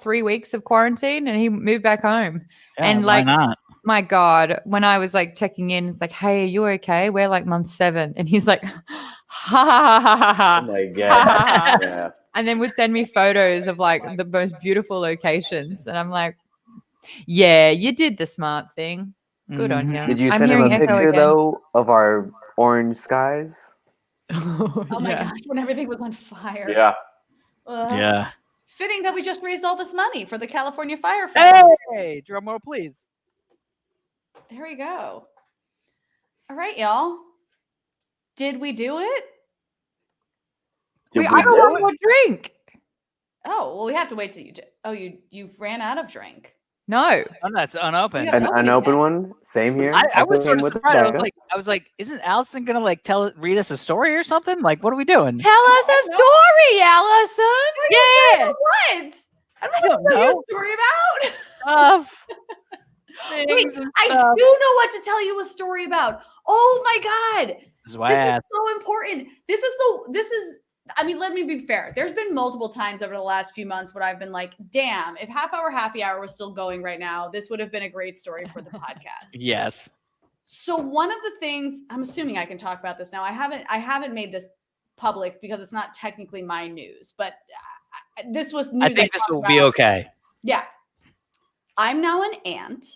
3 weeks of quarantine and he moved back home. Yeah, and why like, not? my God, when I was like checking in, it's like, hey, are you okay? We're like month 7. And he's like, ha ha ha ha ha. Oh my God. Yeah. And then would send me photos of like the most beautiful locations. And I'm like, yeah, you did the smart thing. Good on you. Did you I'm send him a hearing echo picture again. though of our orange skies? Oh my Yeah. gosh, when everything was on fire. Yeah. Yeah. Fitting that we just raised all this money for the California fire fund. Hey, drum roll, please. There we go. All right, y'all. Did we do it? Did Wait, we I got do one it? more drink. Oh, well, we have to wait till you. You ran out of drink. No. Oh, that's unopened. Yeah. An Open unopened it. one? Same here. I was sort came of with surprised. vodka. I was like, isn't Allison gonna like read us a story or something? Like, what are we doing? Tell us a story, Allison. Yeah. What? I don't tell you know. a story about. Stuff. Wait, Things and I stuff. do know what to tell you a story about. Oh my God. This is why I This is asked. so important. I mean, let me be fair. There's been multiple times over the last few months where I've been like, damn, if Half Hour Happy Hour was still going right now, this would have been a great story for the podcast. Yes. So one of the things, I'm assuming I can talk about this now. I haven't made this public because it's not technically my news, but this was news. I think this talked will be about. okay. Yeah. I'm now an aunt.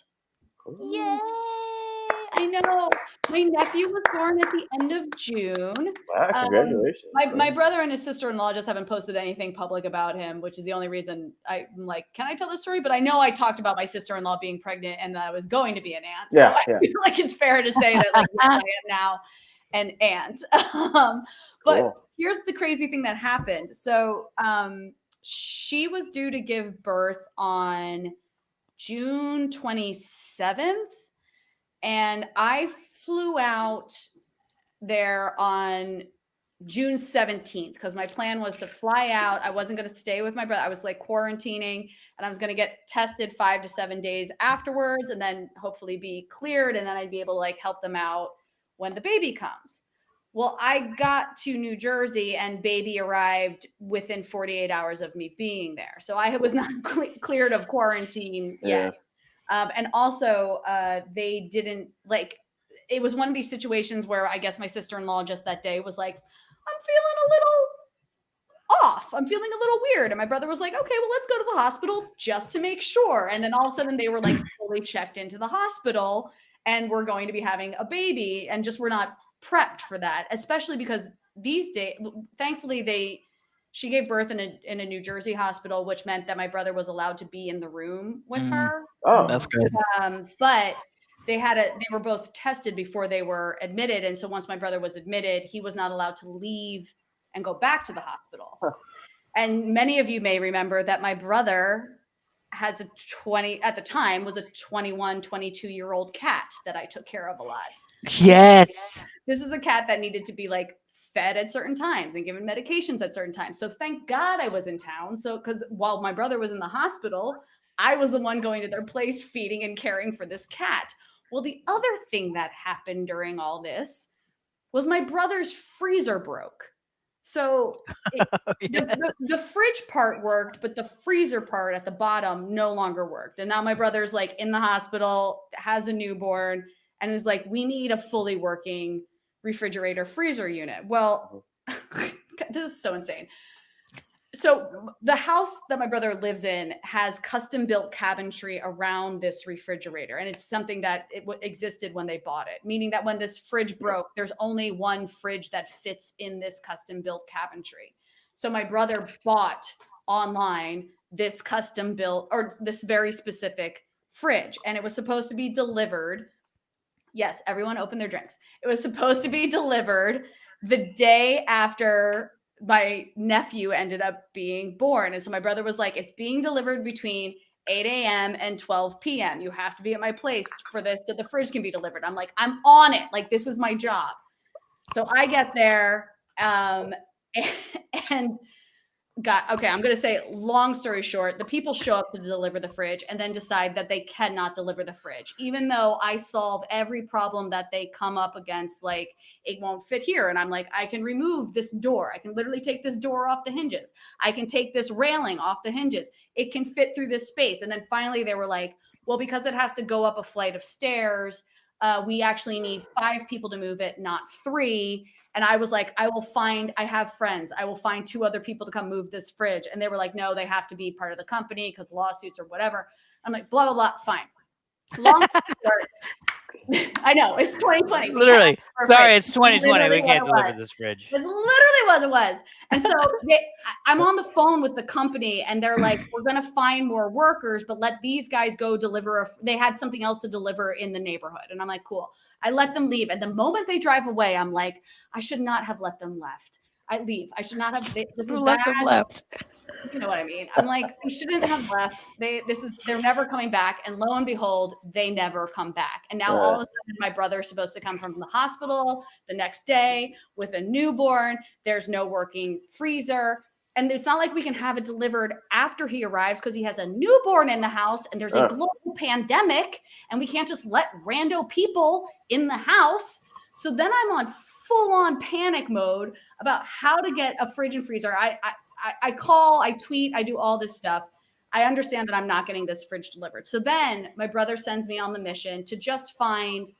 Ooh. Yay! I know. My nephew was born at the end of June. Wow, congratulations. My brother and his sister-in-law just haven't posted anything public about him, which is the only reason I'm like, can I tell this story? But I know I talked about my sister-in-law being pregnant and that I was going to be an aunt. Yeah, so I feel like it's fair to say that like yes, I am now an aunt. But Cool. here's the crazy thing that happened. So she was due to give birth on June 27th. And I flew out there on June 17th because my plan was to fly out. I wasn't going to stay with my brother. I was like quarantining and I was going to get tested 5 to 7 days afterwards and then hopefully be cleared. And then I'd be able to like help them out when the baby comes. Well, I got to New Jersey and baby arrived within 48 hours of me being there. So I was not cleared of quarantine yet. And also they didn't like, it was one of these situations where I guess my sister-in-law just that day was like, I'm feeling a little off. I'm feeling a little weird. And my brother was like, okay, well, let's go to the hospital just to make sure. And then all of a sudden they were like fully checked into the hospital and we're going to be having a baby and just we're not prepped for that, especially because these days, thankfully she gave birth in a New Jersey hospital, which meant that my brother was allowed to be in the room with her. Oh, That's good. But they were both tested before they were admitted. And so once my brother was admitted, he was not allowed to leave and go back to the hospital. Huh. And many of you may remember that my brother has at the time was a 21, 22-year-old cat that I took care of a lot. Yes. This is a cat that needed to be like fed at certain times and given medications at certain times. So thank God I was in town. So because while my brother was in the hospital, I was the one going to their place, feeding and caring for this cat. Well, the other thing that happened during all this was my brother's freezer broke. So the fridge part worked, but the freezer part at the bottom no longer worked. And now my brother's like in the hospital, has a newborn, and is like, we need a fully working refrigerator freezer unit. Well, this is so insane. So the house that my brother lives in has custom built cabinetry around this refrigerator. And it's something that existed when they bought it, meaning that when this fridge broke, there's only one fridge that fits in this custom built cabinetry. So my brother bought online this custom built or this very specific fridge, and it was supposed to be delivered. Yes, everyone open their drinks. It was supposed to be delivered the day after my nephew ended up being born. And so my brother was like, it's being delivered between 8 a.m. and 12 p.m. You have to be at my place for this so the fridge can be delivered. I'm like, I'm on it. Like, this is my job. So I get there and I'm going to say, long story short, the people show up to deliver the fridge and then decide that they cannot deliver the fridge, even though I solve every problem that they come up against. Like, it won't fit here. And I'm like, I can remove this door. I can literally take this door off the hinges. I can take this railing off the hinges. It can fit through this space. And then finally they were like, well, because it has to go up a flight of stairs, we actually need 5 people to move it, not 3. And I was like, I have friends. I will find 2 other people to come move this fridge. And they were like, no, they have to be part of the company because lawsuits or whatever. I'm like, blah, blah, blah. Fine. Long story. I know, it's 2020. Literally. Sorry, it's 2020. We can't deliver this fridge. It's literally what it was. And so I'm on the phone with the company and they're like, we're going to find more workers, but let these guys go deliver. They had something else to deliver in the neighborhood. And I'm like, cool. I let them leave. And the moment they drive away, I'm like, I should not have let them left. I leave. I should not have. This is let them left. You know what I mean? I'm like, they shouldn't have left. They're never coming back. And lo and behold, they never come back. And now all of a sudden, my brother's supposed to come from the hospital the next day with a newborn. There's no working freezer. And it's not like we can have it delivered after he arrives because he has a newborn in the house and there's a global pandemic and we can't just let rando people in the house. So then I'm on full on panic mode about how to get a fridge and freezer. I call, I tweet, I do all this stuff. I understand that I'm not getting this fridge delivered. So then my brother sends me on the mission to just find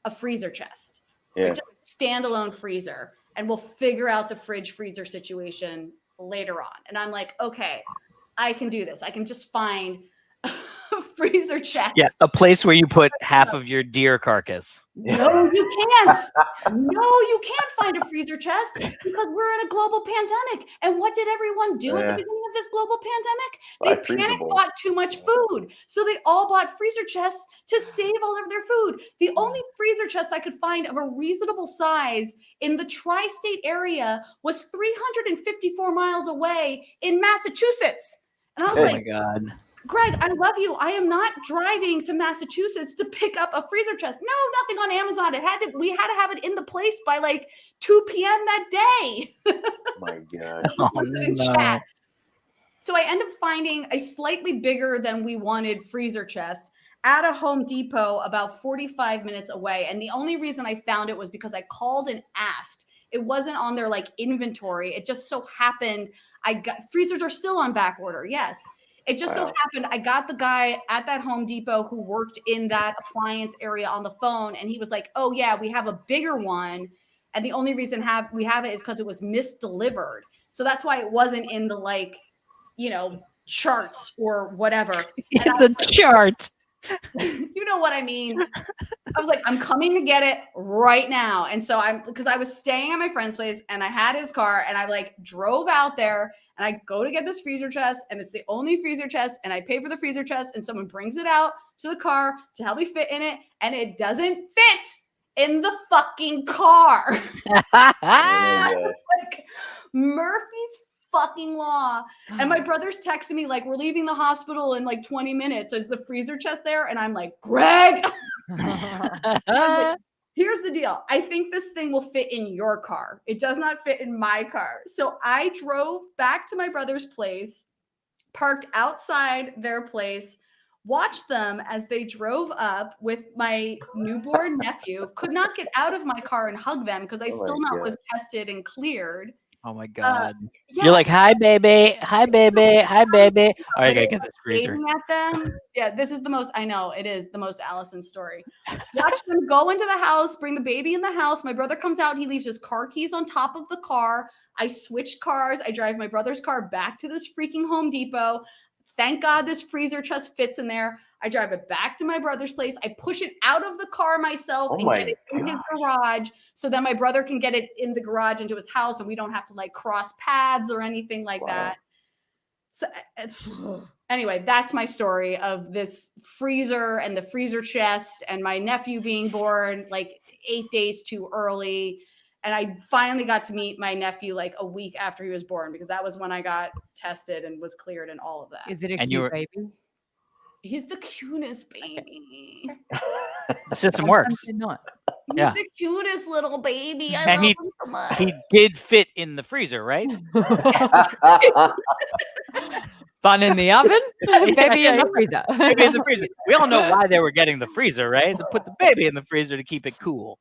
a freezer chest, like just a standalone freezer, and we'll figure out the fridge freezer situation later on. And I'm like, okay, I can do this. I can just find freezer chest. Yeah, a place where you put half of your deer carcass. No, you can't. No, you can't find a freezer chest because we're in a global pandemic. And what did everyone do at the beginning of this global pandemic? They panic bought too much food. So they all bought freezer chests to save all of their food. The only freezer chest I could find of a reasonable size in the tri-state area was 354 miles away in Massachusetts. And I was Oh like, my God. Greg, I love you. I am not driving to Massachusetts to pick up a freezer chest. No, nothing on Amazon. We had to have it in the place by like 2 p.m. that day. My God. Oh, no. So I end up finding a slightly bigger than we wanted freezer chest at a Home Depot about 45 minutes away. And the only reason I found it was because I called and asked. It wasn't on their like inventory. It just so happened freezers are still on back order. Yes. It just so happened I got the guy at that Home Depot who worked in that appliance area on the phone, and he was like, "Oh yeah, we have a bigger one, and the only reason we have it is because it was misdelivered. So that's why it wasn't in the like, charts or whatever." In the chart. You know what I mean? I was like, I'm coming to get it right now. And so because I was staying at my friend's place and I had his car, and I like drove out there and I go to get this freezer chest, and it's the only freezer chest, and I pay for the freezer chest, and someone brings it out to the car to help me fit in it, and it doesn't fit in the fucking car. Like Murphy's fucking law. And my brother's texting me like, we're leaving the hospital in like 20 minutes. Is the freezer chest there? And I'm like, Greg. Here's the deal. I think this thing will fit in your car. It does not fit in my car. So I drove back to my brother's place, parked outside their place, watched them as they drove up with my newborn nephew, could not get out of my car and hug them because I was tested and cleared. Oh my God. You're like, hi, baby. Hi, baby. Hi, baby. All right, I gotta get this freezer. At them. Yeah, this is the most, I know, it is the most Allison story. Watch them go into the house, bring the baby in the house. My brother comes out. He leaves his car keys on top of the car. I switch cars. I drive my brother's car back to this freaking Home Depot. Thank God this freezer chest fits in there. I drive it back to my brother's place. I push it out of the car myself and get it in his garage so that my brother can get it in the garage into his house and we don't have to like cross paths or anything like that. So anyway, that's my story of this freezer and the freezer chest and my nephew being born like 8 days too early. And I finally got to meet my nephew like a week after he was born because that was when I got tested and was cleared and all of that. Is it a cute baby? He's the cutest baby. The system works. He's the cutest little baby. I love him so much. He did fit in the freezer, right? Bun in the oven, baby in the freezer. Baby in the freezer. We all know why they were getting the freezer, right? To put the baby in the freezer to keep it cool.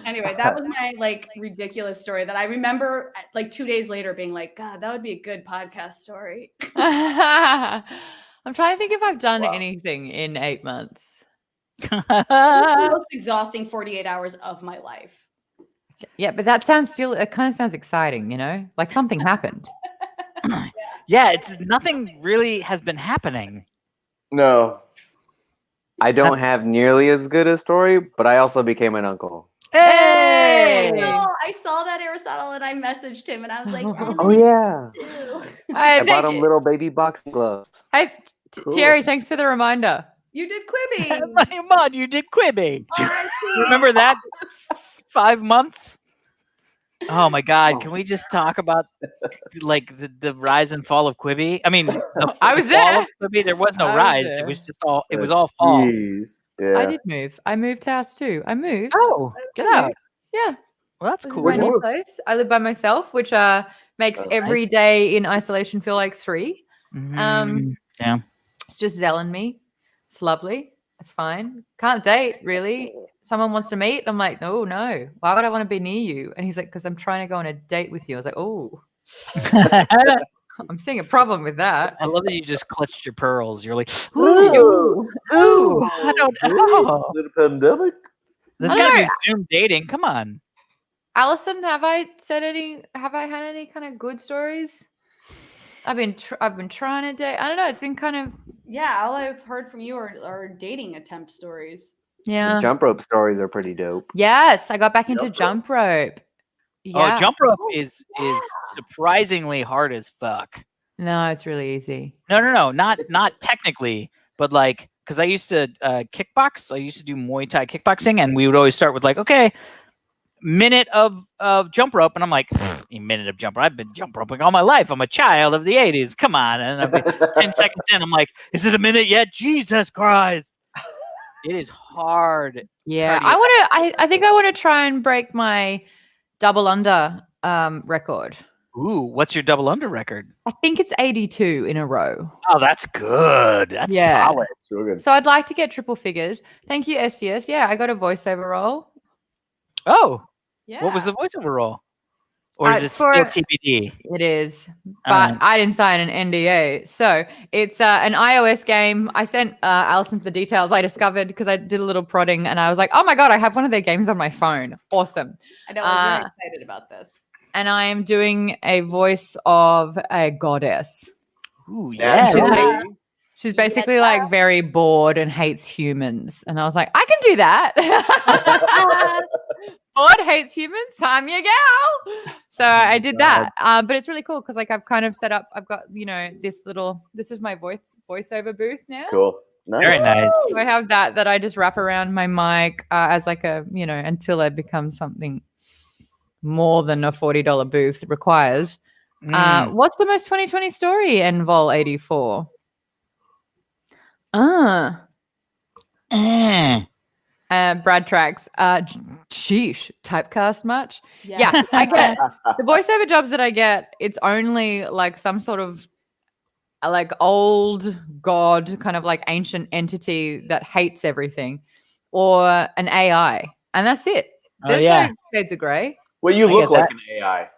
Anyway, that was my like ridiculous story that I remember like 2 days later being like, God, that would be a good podcast story. I'm trying to think if I've done anything in 8 months. The most exhausting 48 hours of my life. Yeah, but that sounds it kind of sounds exciting, like something happened. Yeah, nothing really has been happening. No. I don't have nearly as good a story, but I also became an uncle. Hey! No, I saw that Aristotle and I messaged him and I was like, oh yeah. I bought him little baby boxing gloves. Hey, Terry, thanks for the reminder. You did Quibi. My mom, you did Quibi. Remember that? 5 months? Oh my God! Can we just talk about like the rise and fall of Quibi? I mean, I was there. Quibi, there was no rise. It was just all. It was all fall. Yeah. I did move. I moved house too. I moved. Oh, get out! Yeah. Well, that's cool. My new place. I live by myself, which makes every day in isolation feel like 3. Yeah. It's just Zell and me. It's lovely. It's fine. Can't date really. Someone wants to meet. I'm like, no. Why would I want to be near you? And he's like, because I'm trying to go on a date with you. I was like, oh. I'm seeing a problem with that. I love that you just clutched your pearls. You're like, ooh, I don't know. The pandemic? There's got to be Zoom dating. Come on. Allison, have I had any kind of good stories? I've been trying to date. I don't know. It's been kind of all I've heard from you are dating attempt stories. yeah. Jump rope stories are pretty dope. Yes, I got back into jump rope. Yeah. Oh, jump rope is surprisingly hard as fuck. No, it's really easy. No, not technically, but like, because I used to kickbox. I used to do Muay Thai kickboxing, and we would always start with like, okay, minute of jump rope, and I'm like, a minute of jump rope. I've been jump roping all my life. I'm a child of the '80s. Come on, and I'd be 10 seconds in, I'm like, is it a minute yet? Jesus Christ! It is hard. Yeah, cardio. I think I want to try and break my double under record. Ooh, what's your double under record? I think it's 82 in a row. Oh, that's good. That's solid. So good. So I'd like to get triple figures. Thank you, STS. Yeah, I got a voiceover role. Oh, Yeah. what was the voiceover role? Or is it still TBD? It is, but I didn't sign an NDA. So it's an iOS game. I sent Alison the details I discovered because I did a little prodding and I was like, oh my God, I have one of their games on my phone. Awesome. I know. I was very excited about this. And I am doing a voice of a goddess. Ooh, yeah. She's basically like very bored and hates humans. And I was like, I can do that. Bored, hates humans, sign me a gal. So I did that. But it's really cool because like I've kind of set up, I've got, this is my voiceover booth now. Cool. Nice. Very nice. So I have that I just wrap around my mic as like a, until it becomes something more than a $40 booth requires. What's the most 2020 story in Vol 84? Brad Tracks. Sheesh. Typecast much? Yeah. I get the voiceover jobs that I get. It's only like some sort of like old god, kind of like ancient entity that hates everything, or an AI, and that's it. There's no shades of grey. Well, you look like an AI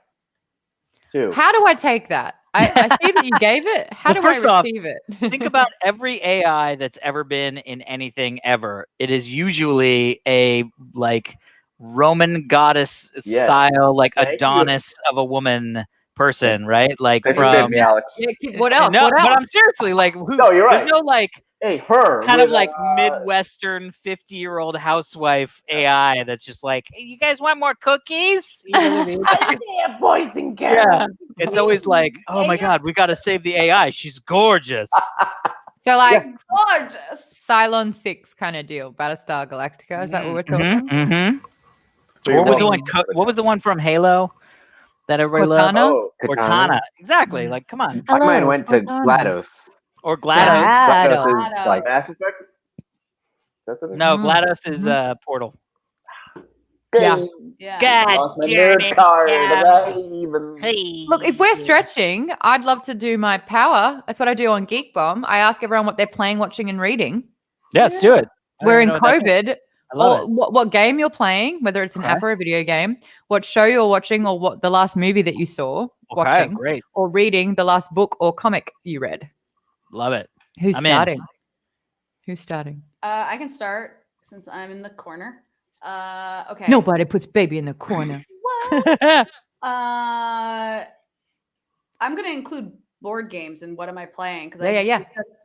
too. How do I take that? I see that you gave it. How do I receive it? Think about every AI that's ever been in anything ever. It is usually a like Roman goddess style, like Adonis of a woman person, right? Like from me, Alex. What else? No, what else? But I'm seriously like, who? No, you're right. There's no like. Hey, her kind of like Midwestern 50-year-old housewife AI that's just like, hey, you guys want more cookies? You know what I mean? Yeah, boys and girls. Yeah. It's always like, oh my God, we got to save the AI. She's gorgeous. So like gorgeous. Cylon 6 kind of deal. Battlestar Galactica. Is that what we're talking? Mm-hmm. So what was the one? What was the one from Halo that everybody loved? Oh, Cortana. Exactly. Like, come on. My mind went to GLaDOS. Or GLaDOS. GLaDOS is like Mass Effect. Is that the No, GLaDOS is Portal. Yeah. God, my nerd card. Hey. Look, if we're stretching, I'd love to do my power. That's what I do on Geek Bomb. I ask everyone what they're playing, watching, and reading. Yeah, let's do it. We're in COVID. I love it. What game you're playing, whether it's an app or a video game, what show you're watching, or what the last movie that you saw watching, great. or reading the last book or comic you read. Love it. Who's I'm starting? in. Who's starting? I can start since I'm in the corner. Okay. Nobody puts baby in the corner. What? I'm going to include board games and what am I playing? Because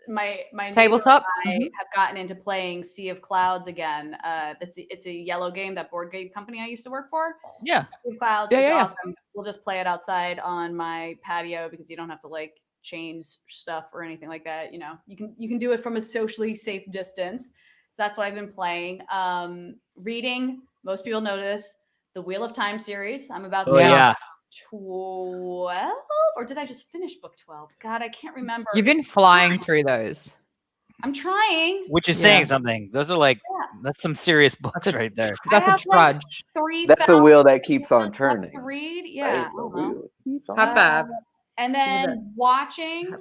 my tabletop. I have gotten into playing Sea of Clouds again. It's a yellow game, that board game company I used to work for. Yeah. Sea of Clouds. It's awesome. We'll just play it outside on my patio because you don't have to like change stuff or anything like that. You can do it from a socially safe distance. So that's what I've been playing. Reading, most people know this, the Wheel of Time series. I'm about to 12, or did I just finish book 12? God, I can't remember. You've been flying through those. I'm trying. Which is saying something. Those are like, that's some serious books right there. That's a trudge. That's a wheel that keeps on turning. To read, yeah. High five. And then watching,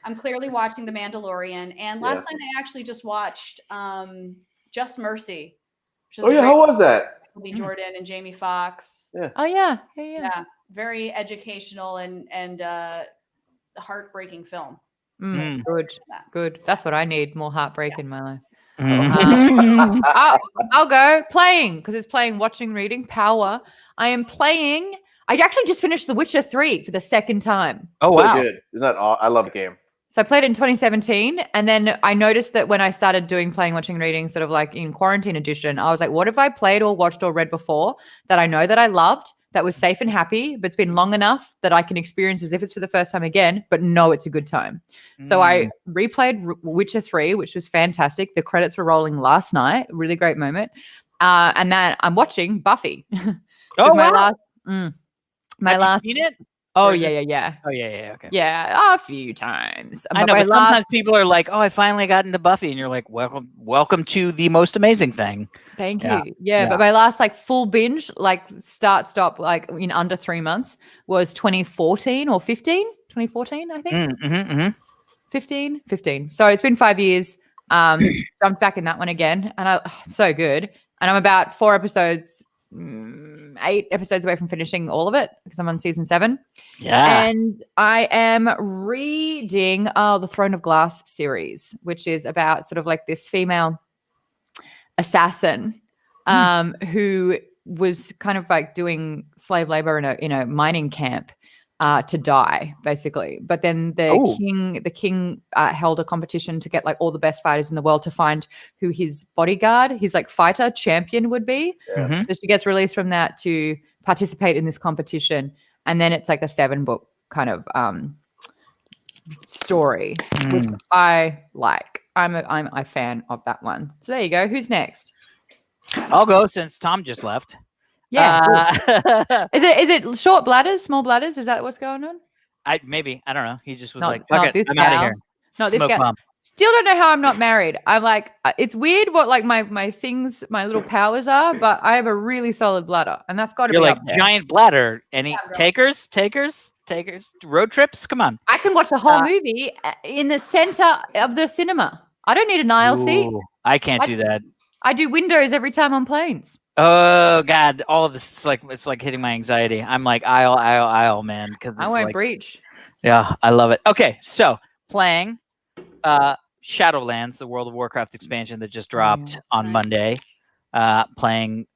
I'm clearly watching The Mandalorian. And last night I actually just watched Just Mercy. How was that? Lee Jordan and Jamie Foxx. Yeah. Oh yeah. Very educational and heartbreaking film. Good. That's what I need. More heartbreak in my life. I'll go playing because it's playing, watching, reading. Power. I am playing. I actually just finished The Witcher 3 for the second time. Oh, so wow. good. Isn't that I love the game. So I played it in 2017, and then I noticed that when I started doing playing, watching, reading, sort of like in quarantine edition, I was like, what have I played or watched or read before that I know that I loved, that was safe and happy, but it's been long enough that I can experience as if it's for the first time again, but know it's a good time. So I replayed Witcher 3, which was fantastic. The credits were rolling last night. Really great moment. And then I'm watching Buffy. Oh, my wow. last Seen it? Oh, Or is yeah. Oh, yeah. Okay. Yeah, a few times. I know, but sometimes people are like, "Oh, I finally got into Buffy," and you're like, "Welcome to the most amazing thing." Thank Yeah. you. Yeah, but my last like full binge, like start stop, like in under 3 months, was 2014 or 15. 2014, I think. 15. So it's been 5 years. Jumped back in that one again, and so good. And I'm about 8 episodes away from finishing all of it because I'm on season 7. Yeah. And I am reading the Throne of Glass series, which is about sort of like this female assassin who was kind of like doing slave labor in a mining camp to die, basically. But then the king held a competition to get like all the best fighters in the world to find who his bodyguard, his like fighter champion would be. Yeah. So she gets released from that to participate in this competition. And then it's like a 7-book kind of story, which I like. I'm a fan of that one. So there you go. Who's next? I'll go since Tom just left. Yeah. Is it short bladders, small bladders? Is that what's going on? Maybe. I don't know. He just was Not- like, fuck not it. this I'm out of gal. here. Not this Smoke guy. bomb. Still don't know how I'm not married. I'm like, it's weird what like my things, my little powers are, but I have a really solid bladder, and that's got to be You're like up there. giant bladder. Any Yeah, girl. takers, road trips? Come on. I can watch a whole movie in the center of the cinema. I don't need an aisle seat. Ooh, I can't do that. I do windows every time on planes. Oh God, all of this is like it's like hitting my anxiety. I'm like aisle, man. Because I won't breach. Yeah, I love it. Okay, so playing Shadowlands, the World of Warcraft expansion that just dropped on Monday. Playing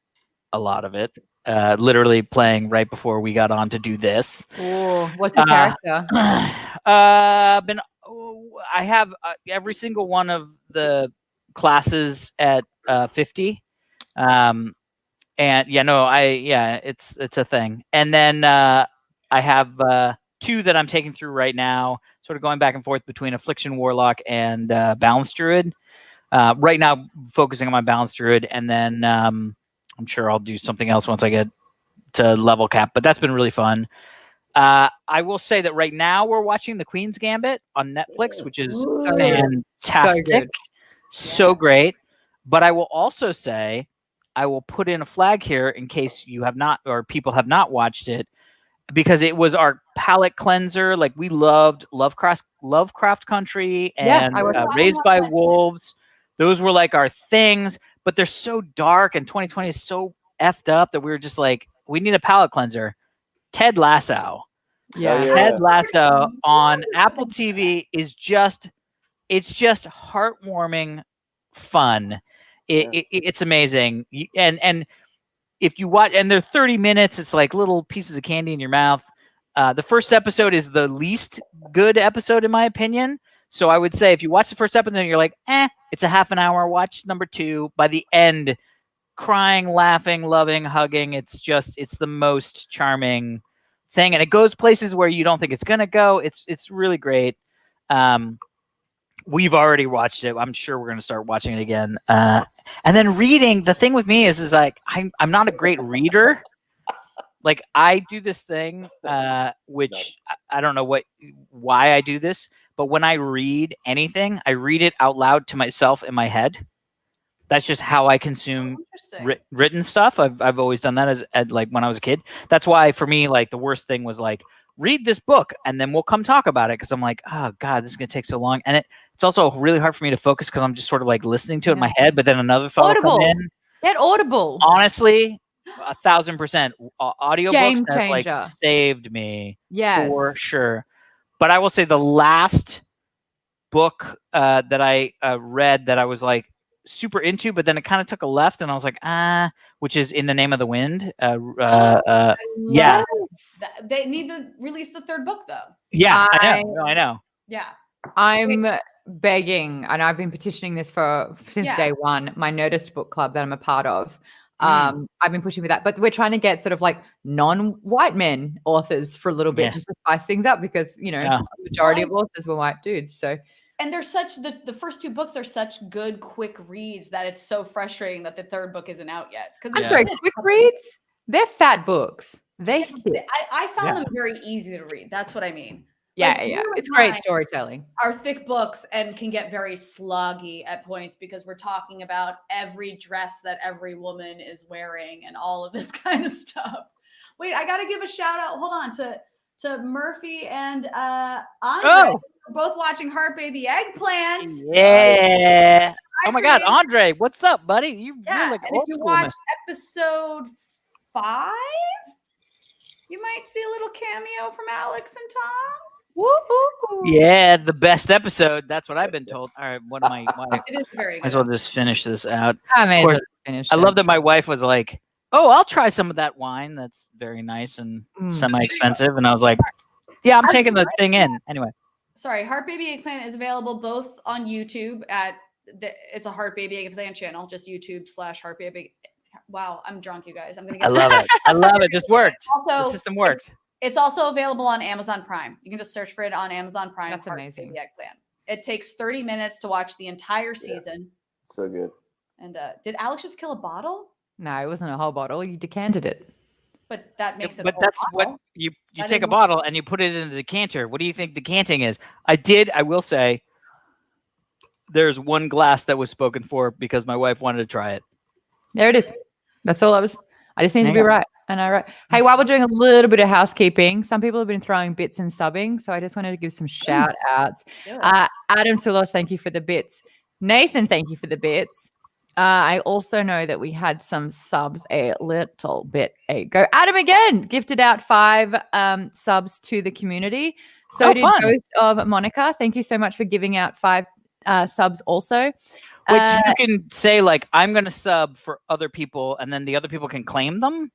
a lot of it. Literally playing right before we got on to do this. Oh, what's your character? I have every single one of the classes at 50. And it's a thing. And then I have 2 that I'm taking through right now, sort of going back and forth between Affliction Warlock and Balance Druid. Right now, focusing on my Balance Druid, and then I'm sure I'll do something else once I get to level cap. But that's been really fun. I will say that right now we're watching The Queen's Gambit on Netflix, which is fantastic, so great. But I will also say, I will put in a flag here in case you have not, or people have not watched it, because it was our palate cleanser. Like we loved Lovecraft Country and Raised by Wolves. Those were like our things, but they're so dark, and 2020 is so effed up that we were just like, we need a palate cleanser. Ted Lasso. Yeah. Ted Lasso on Apple TV is just heartwarming fun. It's amazing. And if you watch, and they're 30 minutes, it's like little pieces of candy in your mouth. The first episode is the least good episode, in my opinion. So I would say if you watch the first episode and you're like, it's a half an hour, watch number 2. By the end, crying, laughing, loving, hugging. It's the most charming thing. And it goes places where you don't think it's going to go. It's really great. We've already watched it. I'm sure we're going to start watching it again. And then reading, the thing with me is like, I'm not a great reader. Like I do this thing, which I don't know why I do this, but when I read anything, I read it out loud to myself in my head. That's just how I consume written stuff. I've always done that as like when I was a kid. That's why for me, like the worst thing was like, read this book and then we'll come talk about it. Because I'm like, oh God, this is going to take so long. And it's also really hard for me to focus because I'm just sort of like listening to it in my head, but then another thought will come in. Get Audible. Honestly, 1,000%. Audiobooks have like saved me. Yes. For sure. But I will say the last book that I read that I was like super into, but then it kind of took a left and I was like, which is In the Name of the Wind. They need to release the third book, though. Yeah, I know. I know. Yeah. I'm begging, and I've been petitioning this since day one, my Nerdist book club that I'm a part of. I've been pushing for that, but we're trying to get sort of like non-white men authors for a little bit just to spice things up because, you know, the majority of authors were white dudes. So, and they're such, the first two books are such good, quick reads that it's so frustrating that the third book isn't out yet. I'm sorry, quick reads? They're fat books. I found them very easy to read. That's what I mean. Yeah, it's great storytelling. Are thick books and can get very sloggy at points because we're talking about every dress that every woman is wearing and all of this kind of stuff. Wait, I got to give a shout out. Hold on to Murphy and Andre. We're both watching Heart Baby Eggplant. Yeah. Oh my God, Andre, what's up, buddy? You're like and if you watch episode 5, you might see a little cameo from Alex and Tom. Woo-hoo. Yeah, the best episode. That's what I've been told. All right, what am I? It is very good. Might as well just finish this out. I love that my wife was like, "Oh, I'll try some of that wine. That's very nice and semi-expensive." And I was like, "Yeah, I'm taking the thing in anyway." Sorry, Heart Baby Eggplant is available both on YouTube it's a Heart Baby Eggplant channel, just YouTube/Heart Baby. Wow, I'm drunk, you guys. I'm gonna get. I love it. I love it. This worked. Also, the system worked. It's also available on Amazon Prime. You can just search for it on Amazon Prime. That's amazing. Baby Eggplant. It takes 30 minutes to watch the entire season. So good. And did Alex just kill a bottle? No, it wasn't a whole bottle. You decanted it. But that makes it. But that's bottle. what you take a bottle and you put it in the decanter. What do you think decanting is? I will say, there's one glass that was spoken for because my wife wanted to try it. There it is. That's all I just need to be right. And hey, while we're doing a little bit of housekeeping, some people have been throwing bits and subbing. So I just wanted to give some shout outs. Adam Tulos, thank you for the bits. Nathan, thank you for the bits. I also know that we had some subs a little bit ago. Adam again gifted out 5 subs to the community. So did Ghost of Monica. Thank you so much for giving out 5 subs also. Wait, so you can say like, I'm going to sub for other people and then the other people can claim them?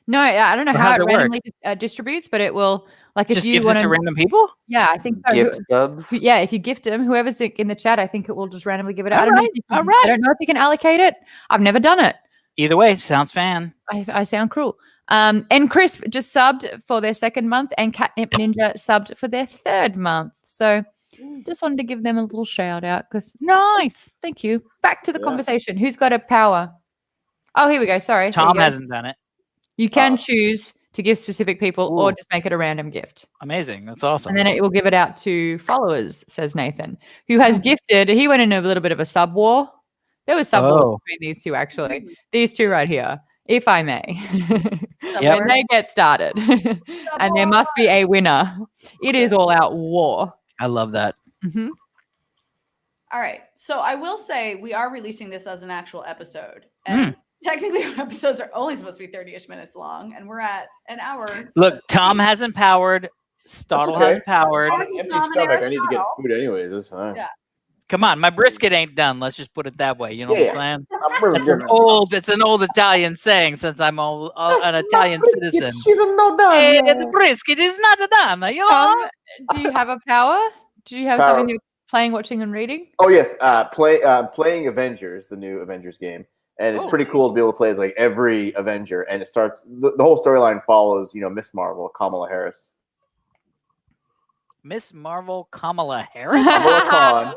No, I don't know how it randomly distributes, but it will, like, if just you gives want it to random people. Yeah, I think so. Gift subs. Yeah, if you gift them, whoever's in the chat, I think it will just randomly give it out. All right. I don't know if you can allocate it. I've never done it. Either way, sounds fan. I sound cruel. And Crisp just subbed for their 2nd month, and Catnip Ninja subbed for their 3rd month. So just wanted to give them a little shout out because nice. Thank you. Back to the conversation. Who's got a power? Oh, here we go. Sorry, Tom hasn't done it. You can choose to give specific people or just make it a random gift. Amazing. That's awesome. And then it will give it out to followers, says Nathan, who has gifted. He went in a little bit of a sub war. There was sub war between these two, actually. These two right here, if I may. When they get started. And there must be a winner. It is all out war. I love that. Mm-hmm. All right. So I will say we are releasing this as an actual episode. And technically our episodes are only supposed to be 30-ish minutes long, and we're at an hour. Look, Tom hasn't powered. Stoddle has powered. Empty stomach. I need to get food anyways. That's fine. Yeah. Come on, my brisket ain't done. Let's just put it that way. You know what I'm saying? It's an old Italian saying since I'm an Italian citizen. She's not done. Hey, the brisket is not done. You know? Tom, do you have a power? Do you have something you're playing, watching, and reading? Oh yes, playing Avengers, the new Avengers game, and it's pretty cool to be able to play as like every Avenger, and it starts the whole storyline follows Miss Marvel, Kamala Harris. Miss Marvel, Kamala Harris. Kamala Khan.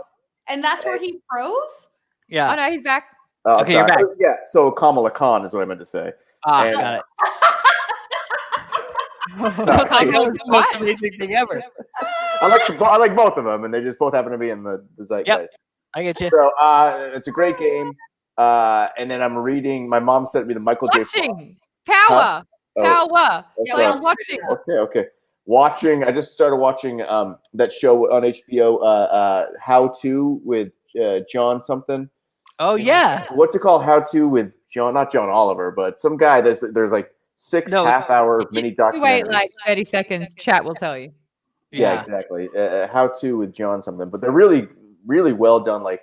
And that's where he froze? Yeah. Oh no, he's back. Okay, you're back. Yeah, so Kamala Khan is what I meant to say. Got it. That was the most amazing thing ever. I like both of them, and they just both happen to be in the zeitgeist. Yep, I get you. So it's a great game. And then I'm reading. My mom sent me the Michael J. Fox. Power. Oh, Power. Yeah, I was watching. Okay. Watching. I just started watching that show on HBO. How to with John something. Oh yeah. What's it called? How to with John? Not John Oliver, but some guy. There's like 6 half-hour mini documentaries. Wait like 30 seconds. Chat will tell you. Yeah, exactly. How to with John something, but they're really, really well done, like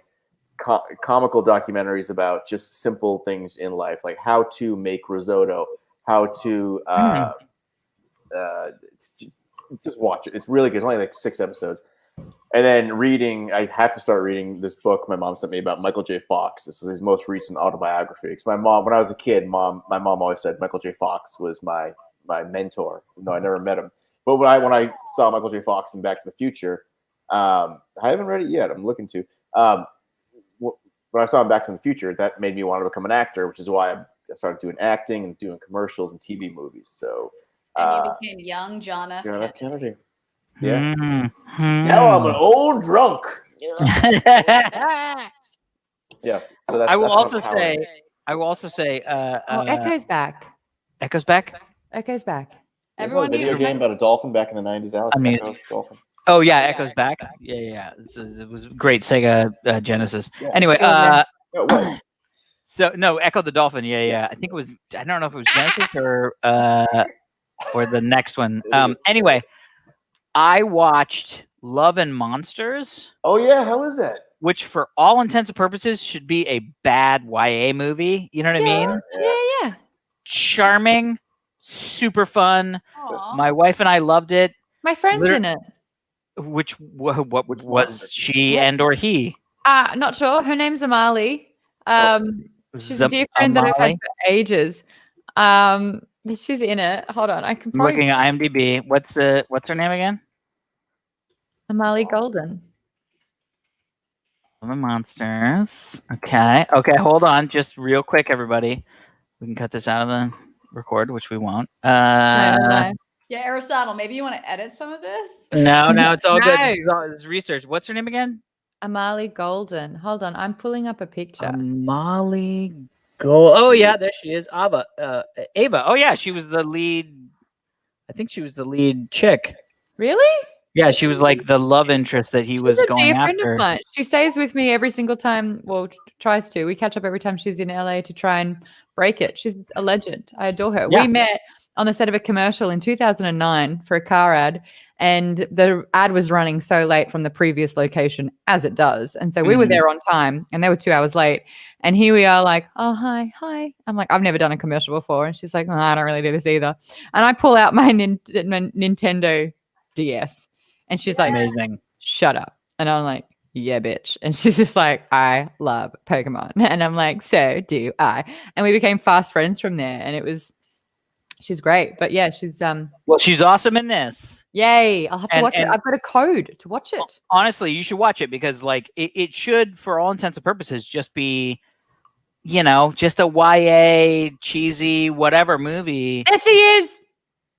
comical documentaries about just simple things in life, like how to make risotto, how to Just watch it. It's really good. It's only like 6 episodes. And then I have to start reading this book my mom sent me about Michael J. Fox. This is his most recent autobiography. Because my mom, when I was a kid, my mom always said Michael J. Fox was my mentor. No, I never met him. But when I saw Michael J. Fox in Back to the Future, I haven't read it yet. I'm looking to. When I saw him Back to the Future, that made me want to become an actor, which is why I started doing acting and doing commercials and TV movies. So. And you became young John F. Kennedy. Yeah. Mm-hmm. Now I'm an old drunk. Yeah. So that's. I will also say. Echo's back. Echo's back. Echo's back. Everyone There's a video game about a dolphin back in the 90s. Alex, I mean, Echo, dolphin. Oh yeah, Echo's back. Yeah. It was a great Sega Genesis. Yeah. Anyway, No, it was. so no, Echo the Dolphin. Yeah. I think it was. I don't know if it was Genesis or the next one. Anyway, I watched Love and Monsters. Oh yeah, how is that? Which, for all intents and purposes, should be a bad YA movie. You know what I mean? Yeah. Charming, super fun. Aw. My wife and I loved it. My friend's in it. Which what was she and or he? Not sure. Her name's Amali. She's a dear friend that I've had for ages. She's in it. Hold on, I can probably looking at IMDb. What's her name again? Amali Golden. The Monsters. Okay, hold on, just real quick, everybody. We can cut this out of the record, which we won't. Yeah, Aristotle, maybe you want to edit some of this? No, it's all good. This is research. What's her name again? Amali Golden. Hold on, I'm pulling up a picture. Amali Golden. Oh yeah, there she is. Ava. Oh yeah, she was the lead. I think she was the lead chick. Really? Yeah, she was like the love interest that he was going dear friend after. Of mine. She stays with me every single time. Well, tries to. We catch up every time she's in LA to try and break it. She's a legend. I adore her. Yeah. We met on the set of a commercial in 2009 for a car ad, and the ad was running so late from the previous location, as it does. And so we were there on time, and they were 2 hours late. And here we are, like, oh hi. I'm like, I've never done a commercial before, and she's like, oh, I don't really do this either. And I pull out my Nintendo DS. And she's like, amazing. Shut up. And I'm like, yeah, bitch. And she's just like, I love Pokemon. And I'm like, so do I. And we became fast friends from there. And she's great. But yeah, she's well, she's awesome in this. Yay. I'll have to watch it. I've got a code to watch it. Honestly, you should watch it because like it should, for all intents and purposes, just be, just a YA cheesy whatever movie. There she is.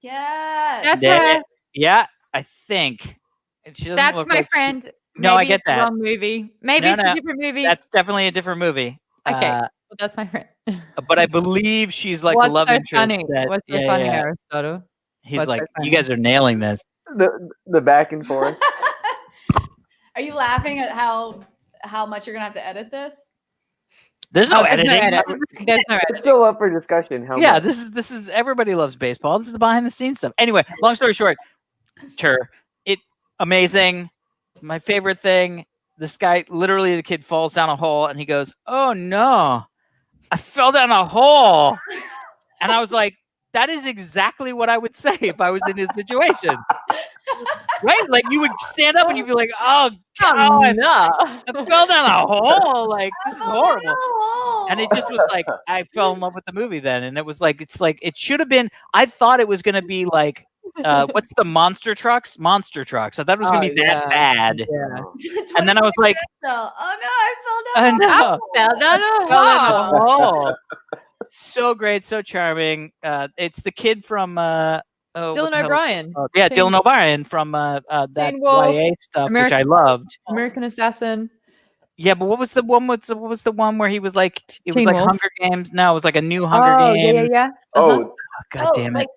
Yes. That's her. Yeah, I think. That's my friend. No, I get that. Wrong movie. Maybe it's a different movie. That's definitely a different movie. Okay, well, that's my friend. But I believe she's like a love interest. What's so funny, Aristotle? He's like, you guys are nailing this. The back and forth. Are you laughing at how much you're gonna have to edit this? There's no editing. There's no editing. It's still up for discussion. This is everybody loves baseball. This is the behind the scenes stuff. Anyway, long story short, amazing. My favorite thing, this guy, literally the kid falls down a hole and he goes, oh no, I fell down a hole. And I was like, that is exactly what I would say if I was in his situation. Right? Like you would stand up and you'd be like, oh God, no. I fell down a hole. Like this is horrible. And it just was like, I fell in love with the movie then. And it was like, it should have been, I thought it was going to be like, what's the monster trucks? Monster trucks. I thought it was going to be that bad. Yeah. And then I was like, oh no, I fell down. I fell down a hole. So great, so charming. It's the kid from Dylan O'Brien. Dylan O'Brien from that YA stuff, which I loved. American Assassin. Yeah, but what was the one? What was the one where he was like? It was like Wolf. Hunger Games. No, it was like a new Hunger Games. Yeah. Oh, God damn it! Like,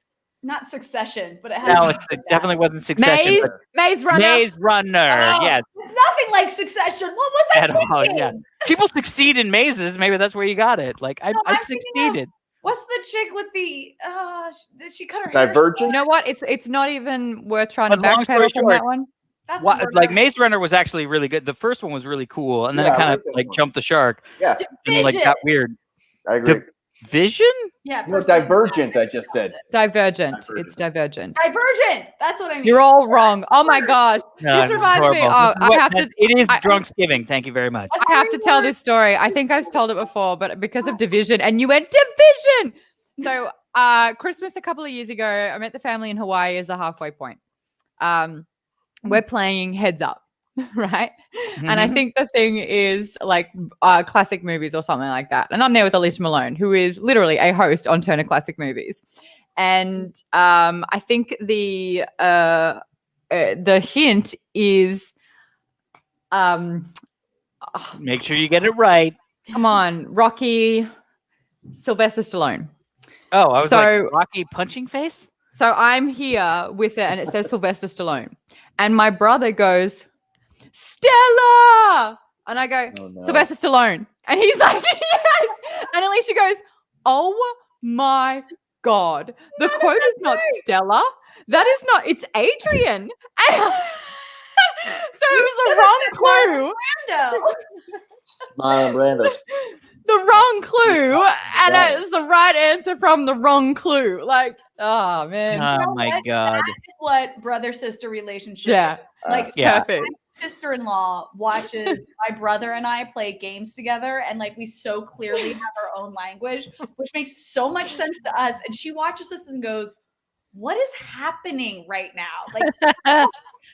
not Succession, but it had. No, it definitely wasn't Succession. Maze Runner. Maze Runner. Yes. Nothing like Succession. What was I thinking? Yeah. People succeed in mazes. Maybe that's where you got it. Like I succeeded. What's the chick with the? She cut her Divergent. hair. You know what? It's not even worth trying to backpedal from that one. Like Maze Runner was actually really good. The first one was really cool, and then it kind of like jumped the shark. Yeah, and like got weird. I agree. Vision? Yeah. No, Divergent, I just said. Divergent. It's Divergent. Divergent. That's what I mean. You're all wrong. Oh my gosh. No, This reminds me. horrible. It is I- Drunksgiving. Thank you very much. I have to tell this story. I think I've told it before, but because of division, and you went division. So Christmas a couple of years ago, I met the family in Hawaii as a halfway point. We're playing Heads Up, right? And I think the thing is like classic movies or something like that. And I'm there with Alicia Malone, who is literally a host on Turner Classic Movies. And I think the hint is make sure you get it right. come on, Rocky, Sylvester Stallone. Oh, I was like Rocky punching face. So I'm here with it, and it says Sylvester Stallone, and my brother goes, Stella, and I go, Oh, no. Sylvester Stallone, and he's like, yes, and Alicia goes, oh my God, the quote is not Stella, that is not, it's Adrian. And so it was a wrong clue. Brando. Marlon Brando. The wrong clue, and it was the right answer from the wrong clue. Like, oh man, Oh my God. That is what brother-sister relationship yeah, is. Like, Yeah. perfect. my sister-in-law watches my brother and I play games together, and like we so clearly have our own language, which makes so much sense to us. And she watches us and goes, "What is happening right now?"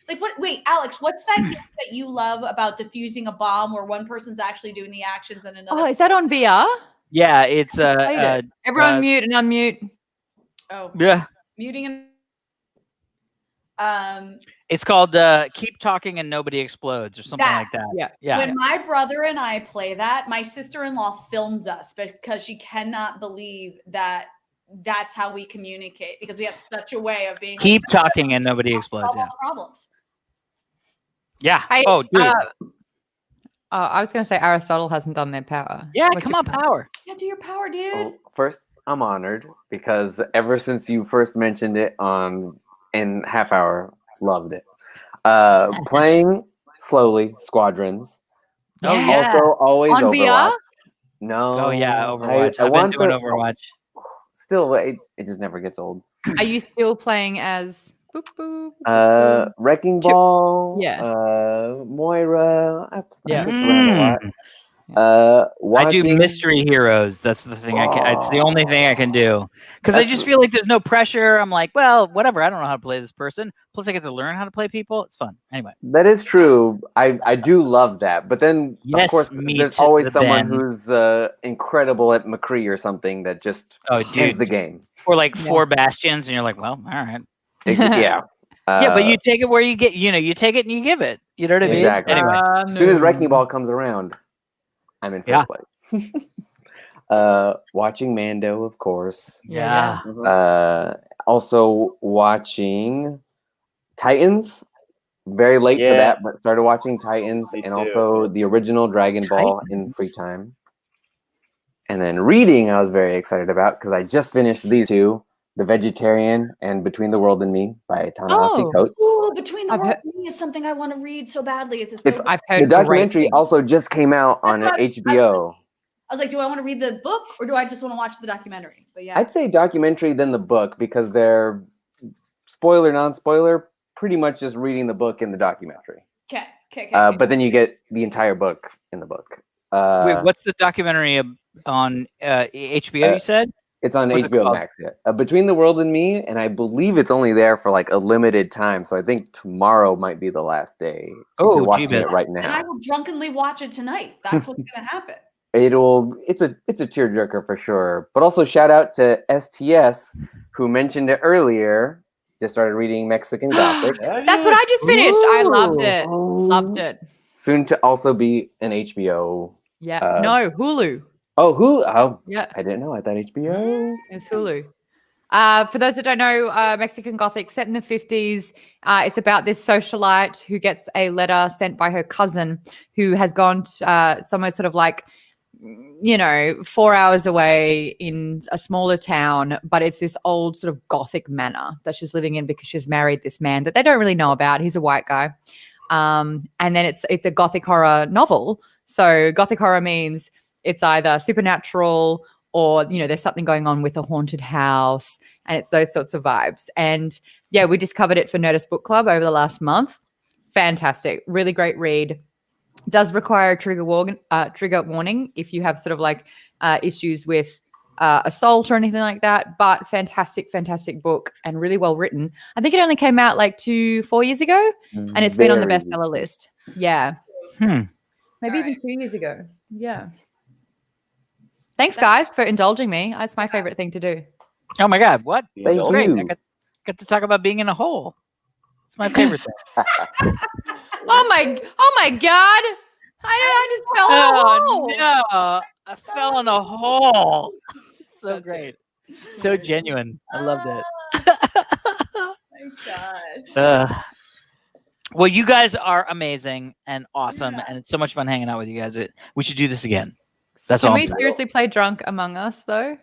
Like what? Wait, Alex, what's that game that you love about defusing a bomb where one person's actually doing the actions and another? Oh, is that on VR? Yeah, it's Played it. Everyone mute and unmute. yeah. Muting and It's called Keep Talking and Nobody Explodes or something like that. Yeah. Yeah. When my brother and I play that, my sister-in-law films us because she cannot believe that that's how we communicate, because we have such a way of being Keep talking and nobody explodes. solve Yeah. all problems. Yeah. Hey, Oh, dude. I was going to say Aristotle hasn't done their power. Yeah, What's come your on, power. Yeah, do your power, dude. Oh, first, I'm honored because ever since you first mentioned it in half hour, loved it. Playing slowly Squadrons. Oh, yeah. Also, always On Overwatch. VR? No. Oh, yeah, Overwatch. I I've been want doing the- Overwatch. Still, it just never gets old. Are you still playing as boop, boop, boop, Wrecking Ball. Yeah. Moira. I Yeah. switch around a lot. I do Watching. mystery heroes. That's the thing I can. It's the only thing I can do because I just feel like there's no pressure. I'm like, well, whatever. I don't know how to play this person. Plus, I get to learn how to play people. It's fun. Anyway. That is true. I do love that. But then, Yes, of course, meet there's always the someone Ben. who's incredible at McCree or something that just ends dude. the game. Or like Yeah. 4 bastions, and you're like, well, all right. Yeah. Yeah, but you take it where you get. You take it and you give it. You know what I mean? Exactly. Anyway. As soon as Wrecking Ball comes around, I'm in first place. Watching Mando, of course. Yeah. Also watching Titans. Very late to Yeah. that, but started watching Titans Me and too. also the original Dragon Ball in free time. And then reading, I was very excited about because I just finished these two, The Vegetarian and Between the World and Me by Ta-Nehisi Coates. Ooh, Between the I've World heard- and Me is something I want to read so badly. Is it so It's- good? I've The heard documentary great also just came out on That's what I was HBO. I was like, do I want to read the book or do I just want to watch the documentary? But yeah. I'd say documentary than the book because they're spoiler, non-spoiler, pretty much just reading the book in the documentary. Okay. But then you get the entire book in the book. Wait, what's the documentary on HBO? You said It's on what's it HBO called? Max. Yeah. Between the World and Me, and I believe it's only there for like a limited time. So I think tomorrow might be the last day. If Oh, you're watching jeebus. it right And I now. will drunkenly watch it tonight. That's what's gonna happen. It's a tearjerker for sure. But also shout out to STS who mentioned it earlier. Just started reading Mexican Gothic. That's what I just finished. I loved it. Oh. Loved it. Soon to also be an HBO. Yeah. No, Hulu. Oh, who? Oh, Yeah, I didn't know. I thought HBO. it was Hulu. For those that don't know, Mexican Gothic, set in the 50s. It's about this socialite who gets a letter sent by her cousin who has gone somewhere sort of like, 4 hours away in a smaller town, but it's this old sort of Gothic manor that she's living in because she's married this man that they don't really know about. He's a white guy. And then it's a Gothic horror novel. So Gothic horror means it's either supernatural or, you know, there's something going on with a haunted house, and it's those sorts of vibes. And yeah, we discovered it for Nerdist Book Club over the last month. Fantastic. Really great read. Does require a trigger warning if you have sort of like issues with assault or anything like that, but fantastic book and really well written. I think it only came out like 2-4 years ago, and it's been on the bestseller list. Yeah. Maybe even 2 years ago. Yeah. Thanks, guys, for indulging me. That's my favorite thing to do. Oh my God, what? Thank Great. you. I got to talk about being in a hole. It's my favorite thing. Oh my God. I just fell in a hole. No, I fell in a hole. So great. So genuine. I loved it. Oh my gosh. Well, you guys are amazing and awesome, and it's so much fun hanging out with you guys. We should do this again. That's all. Can I'm we saying. seriously play Drunk Among Us though?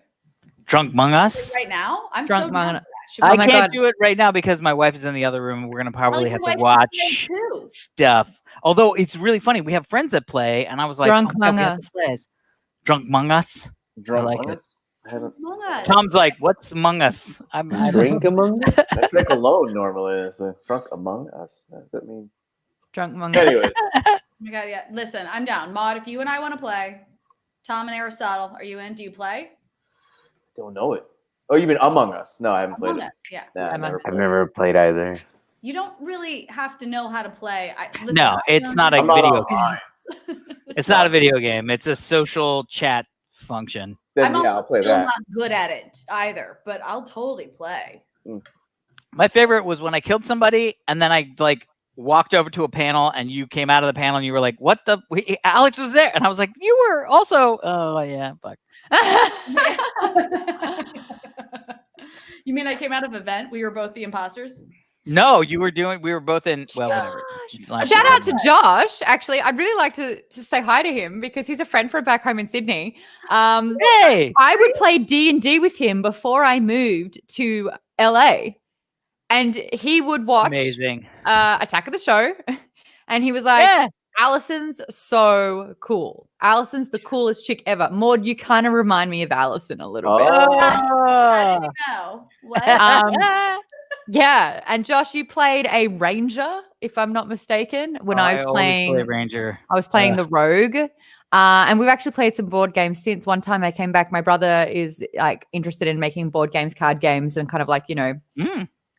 Drunk Among Us? Right now? I'm Drunk so Among down Us. for that. Should we- I can't do it right now because my wife is in the other room. We're gonna probably have to watch stuff. Although it's really funny, we have friends that play, and I was like, Drunk oh, Among Us. Drunk Among Us. Drunk I like Among it. Us? I haven't. Among Us. Tom's like, what's Among Us? I Drink Among Us? I drink alone normally. So drunk Among Us? What does that mean? Drunk Among Us. Anyway, Oh my God, yeah. Listen, I'm down. Maud, if you and I want to play, Tom and Aristotle, are you in? Do you play? don't know it. Oh, you mean Among Us? No, I haven't played Among it. Us, yeah. Nah, Among Us. I've never played either. You don't really have to know how to play. Listen, No, it's not a I'm not video game. online. It's not a video game. It's a social chat function. Then I'm yeah, I'll almost play still that. not good at it either, but I'll totally play. My favorite was when I killed somebody and then I like walked over to a panel and you came out of the panel and you were like, what the? Alex was there. And I was like, you were also, oh yeah, fuck. You mean I came out of event? We were both the imposters? No, we were both in, well, whatever. Shout out to Josh. Actually, I'd really like to say hi to him because he's a friend from back home in Sydney. Hey! I would play D&D with him before I moved to LA. And he would watch Amazing. Attack of the Show. And he was like, Yeah. Allison's so cool. Allison's the coolest chick ever. Maud, you kind of remind me of Allison a little bit. How did you know? What? Yeah, and Josh, you played a ranger, if I'm not mistaken, when I was always playing play Ranger. I was playing the rogue. And we've actually played some board games since. One time I came back, my brother is like interested in making board games, card games, and kind of like, you know,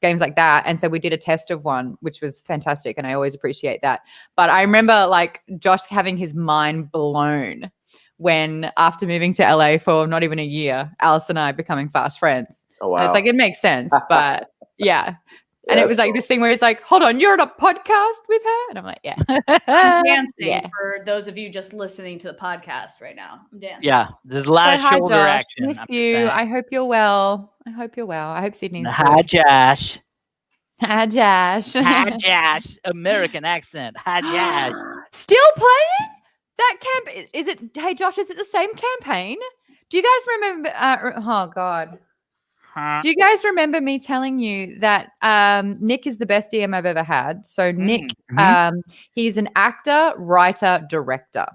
games like that. And so we did a test of one, which was fantastic. And I always appreciate that. But I remember like Josh having his mind blown when after moving to LA for not even a year, Alice and I becoming fast friends. Oh wow! And it's like, it makes sense, but yeah. And Yeah, it was like this thing where he's like, hold on, you're on a podcast with her? And I'm like, yeah. I'm dancing Yeah. for those of you just listening to the podcast right now. I'm dancing. Yeah, there's a lot So of hi, shoulder Josh. action. Miss I'm just you. saying. I hope you're well. I hope Sydney's Hi, good. Josh. Hi, Josh. Hi, Josh. American accent. Hi, Josh. Still playing? That camp is it? Hey, Josh, is it the same campaign? Do you guys remember? Oh God. Do you guys remember me telling you that Nick is the best DM I've ever had? So Nick, he's an actor, writer, director.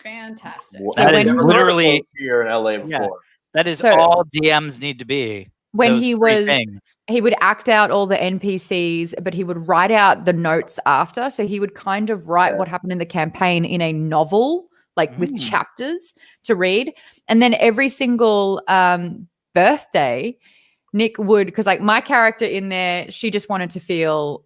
Fantastic. Well, That I've is never heard of literally- those here in LA before. Yeah. That is So- all DMs need to be. When Those he three was, things. he would act out all the NPCs, but he would write out the notes after. So he would kind of write what happened in the campaign in a novel, like with chapters to read. And then every single birthday, Nick would, because like my character in there, she just wanted to feel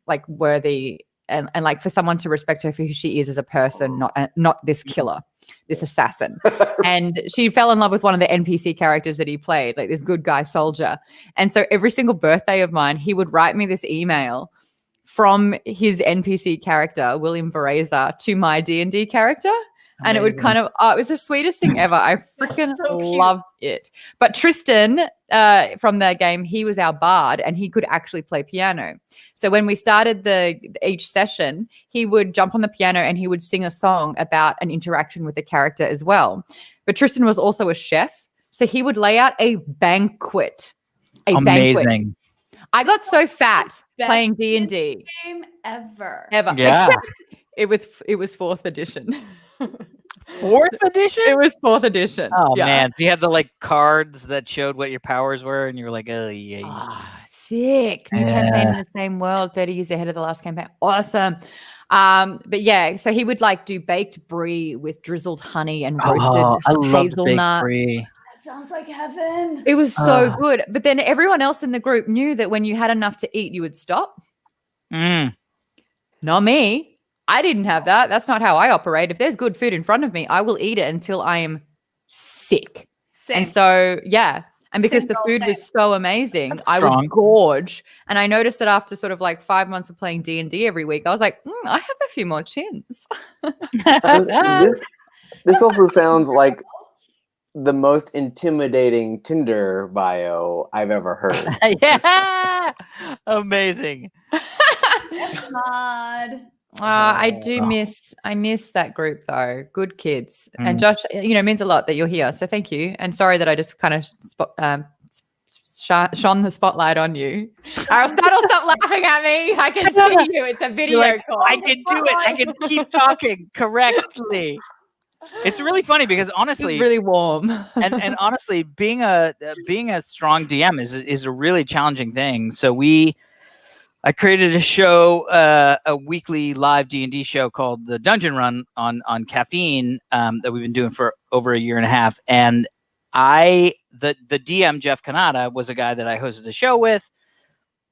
like worthy and like for someone to respect her for who she is as a person, not this killer, this assassin. And she fell in love with one of the NPC characters that he played, like this good guy soldier. And so every single birthday of mine, he would write me this email from his NPC character, William Vereza, to my D&D character. And it would kind of, it was the sweetest thing ever. I freaking so cute. loved it. But Tristan from the game, he was our bard and he could actually play piano. So when we started each session, he would jump on the piano and he would sing a song about an interaction with the character as well. But Tristan was also a chef. So he would lay out a banquet. Amazing. I got so fat Best playing D&D. Game ever. Ever. Yeah. Except it was 4th edition. 4th edition? It was 4th edition. Oh yeah. man, you had the like cards that showed what your powers were, and you were like, oh yeah. Ah, sick. New campaign in the same world, 30 years ahead of the last campaign. Awesome. But yeah, so he would like do baked brie with drizzled honey and roasted I loved baked hazelnuts. brie. That sounds like heaven. It was so good. But then everyone else in the group knew that when you had enough to eat, you would stop. Mm. Not me. I didn't have that. That's not how I operate. If there's good food in front of me, I will eat it until I am sick. Same. And so, yeah. And because Same the girl, food same. was so amazing, That's I strong. would gorge. And I noticed that after sort of like 5 months of playing D&D every week, I was like, I have a few more chins. This also sounds like the most intimidating Tinder bio I've ever heard. Yeah, amazing. Yes, God. I miss that group though. Good kids. And Mm. Josh, means a lot that you're here. So thank you. And sorry that I just kind of shone the spotlight on you. Aristotle, stop laughing at me. I can see you. It's a video call. I can do it. I can keep talking correctly. It's really funny because honestly, it's really warm. and honestly, being a strong DM is a really challenging thing. So I created a show, a weekly live D&D show called the Dungeon Run on Caffeine that we've been doing for over a year and a half. And the DM Jeff Kanata was a guy that I hosted a show with,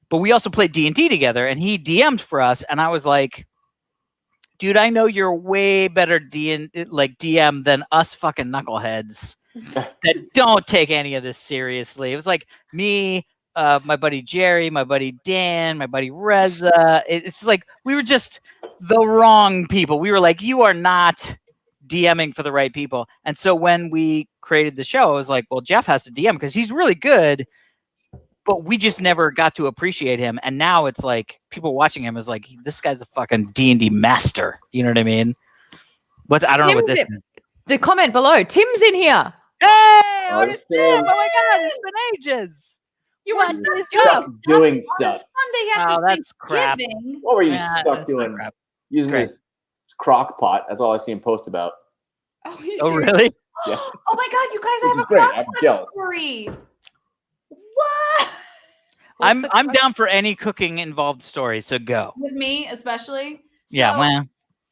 but we also played D&D together, and he DM'd for us, and I was like, dude, I know you're way better DM than us fucking knuckleheads that don't take any of this seriously. It was like me, my buddy Jerry, my buddy Dan, my buddy Reza. It's like we were just the wrong people. We were like, you are not DMing for the right people. And so when we created the show, I was like, well, Jeff has to DM because he's really good, but we just never got to appreciate him. And now it's like people watching him is like, this guy's a fucking D&D master. You know what I mean? But I don't know what this is. The comment below, Tim's in here. Hey, what is Tim. Tim? Oh my God, it's been ages. You were Stuck doing stuff. Sunday after that's crap. Thanksgiving. What were you Yeah, stuck that's not doing? crap. Using Great. this crock pot. That's all I see him post about. Oh, you Oh, serious? really? Yeah. Oh my God, you guys Which have is a great. crock I'm pot jealous. story. What? I'm down for any cooking involved story, so go. With me, especially. Yeah, So- well,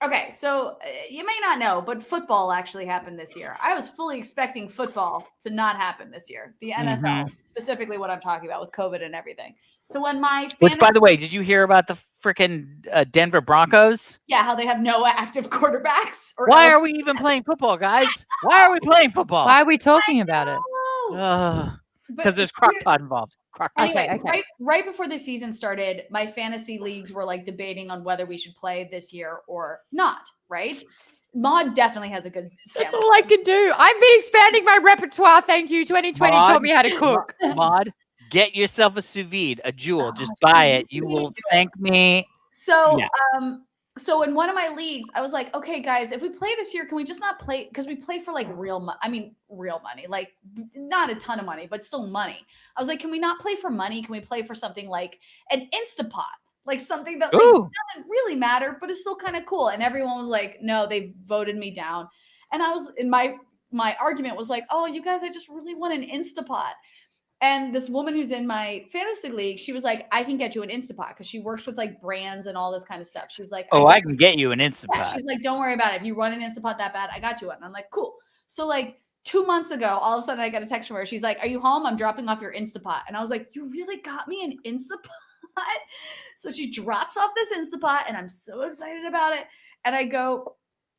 Okay, so you may not know, but football actually happened this year. I was fully expecting football to not happen this year. The NFL, specifically what I'm talking about with COVID and everything. So when my which, by the way, did you hear about the freaking Denver Broncos? yeah, how they have no active quarterbacks. Or Why are we even playing football, guys? Why are we playing football? Why are we talking about it? Because there's crock pot involved. Anyway, Okay. right before the season started, my fantasy leagues were like debating on whether we should play this year or not, right? Maud definitely has a good That's sandwich. all I can do. I've been expanding my repertoire. Thank you. 2020 taught me how to cook. Maud, get yourself a sous vide, a Jewel. Just buy it. You will thank me. So, Yeah. So in one of my leagues, I was like, okay, guys, if we play this year, can we just not play? Because we play for like real money, like not a ton of money, but still money. I was like, can we not play for money? Can we play for something like an Instapot? Like something that like, doesn't really matter, but it's still kind of cool. And everyone was like, no, they voted me down. And I was in my argument was like, oh, you guys, I just really want an Instapot. And this woman who's in my fantasy league, she was like, I can get you an Instapot because she works with like brands and all this kind of stuff. She's like, I can get you an Instapot. Yeah, she's like, don't worry about it. If you run an Instapot that bad, I got you one. And I'm like, cool. So like 2 months ago, all of a sudden I got a text from her. She's like, are you home? I'm dropping off your Instapot. And I was like, you really got me an Instapot? So she drops off this Instapot and I'm so excited about it. And I go,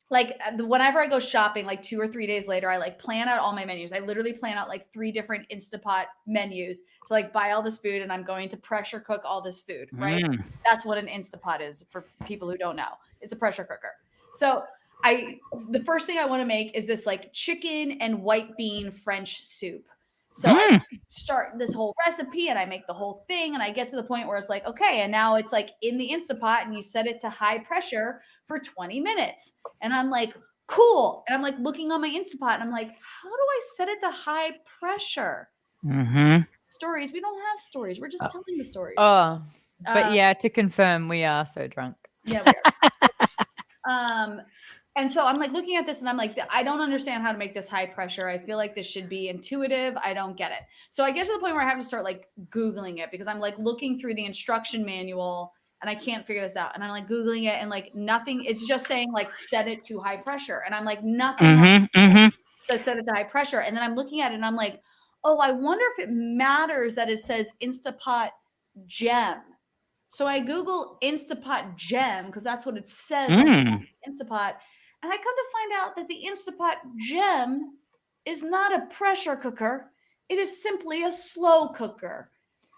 like whenever I go shopping, like 2 or 3 days later, I like plan out all my menus. I literally plan out like 3 different Instapot menus to like buy all this food, and I'm going to pressure cook all this food, right? That's what an Instapot is for people who don't know. It's a pressure cooker. So the first thing I want to make is this like chicken and white bean French soup. So I start this whole recipe and I make the whole thing, and I get to the point where it's like, okay, and now it's like in the Instapot and you set it to high pressure for 20 minutes. And I'm like, cool. And I'm like looking on my Instapot and I'm like, how do I set it to high pressure? Stories. We don't have stories. We're just telling the stories. Oh, but yeah, to confirm, we are so drunk. Yeah, we are. And so I'm like looking at this and I'm like, I don't understand how to make this high pressure. I feel like this should be intuitive. I don't get it. So I get to the point where I have to start like Googling it because I'm like looking through the instruction manual and I can't figure this out. And I'm like Googling it and like nothing, it's just saying like set it to high pressure. And I'm like, nothing says set it to high pressure. And then I'm looking at it and I'm like, oh, I wonder if it matters that it says Instapot Gem. So I Google Instapot Gem because that's what it says on Instapot. And I come to find out that the Instapot Gem is not a pressure cooker. It is simply a slow cooker.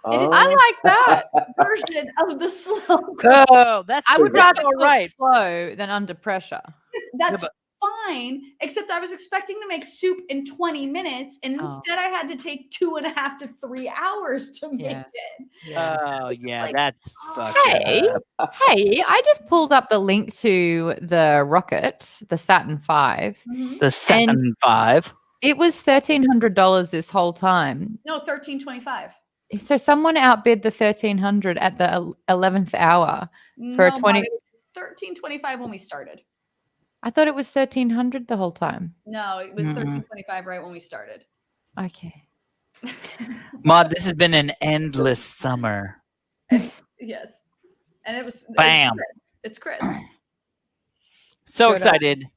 It is I like that version of the slow cooker. Oh, I would rather all cook right. slow than under pressure. That's fine, except I was expecting to make soup in 20 minutes, and instead I had to take 2.5 to 3 hours to make it. Oh, yeah, Like, that's fucked Hey, up. hey, I just pulled up the link to the rocket, the Saturn V. The Saturn V. It was $1,300 this whole time. No, $1,325. So someone outbid the 1,300 at the 11th hour for a 20. $1,325 when we started. I thought it was 1,300 the whole time. No, it was $1,325 right when we started. Okay. Maud, this has been an endless summer. Yes. And it was Bam. It's Chris. So excited.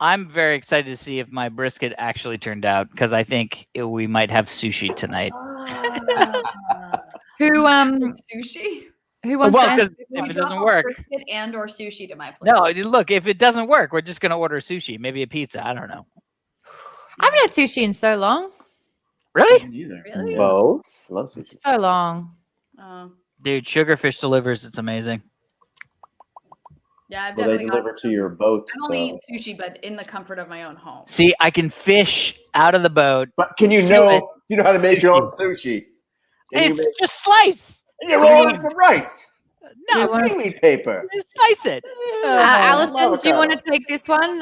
I'm very excited to see if my brisket actually turned out because I think we might have sushi tonight. Who sushi? Who wants Well, to because answer this if one? it doesn't work. Brisket and or sushi to my place. No, look, if it doesn't work, we're just going to order sushi, maybe a pizza. I don't know. I haven't had sushi in so long. Really? Really? Both. Love sushi. So long. Dude, Sugarfish delivers. It's amazing. Yeah, I've Well, they definitely deliver to your boat. I've only eaten sushi, but in the comfort of my own home. See, I can fish out of the boat. But can you Kill it. know? Do you know how to make your own sushi? Can you It's just slice. and you roll it in some rice. No, With seaweed paper. just slice it. Allison, do you want to take this one?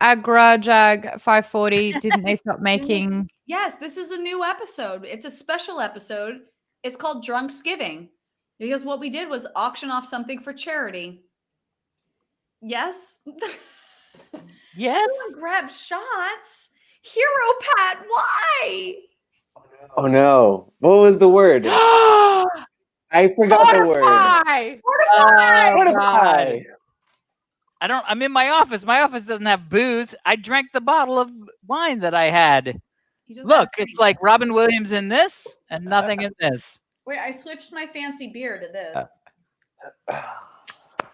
Agrajag 540. Didn't they stop making? Yes, this is a new episode. It's a special episode. It's called Drunksgiving because what we did was auction off something for charity. Yes. Yes. Grab shots. Hero Pat, why? Oh no! What was the word? I forgot the word. Mortify. I'm in my office. My office doesn't have booze. I drank the bottle of wine that I had. Look, it's like Robin Williams in this and nothing in this. Wait, I switched my fancy beer to this.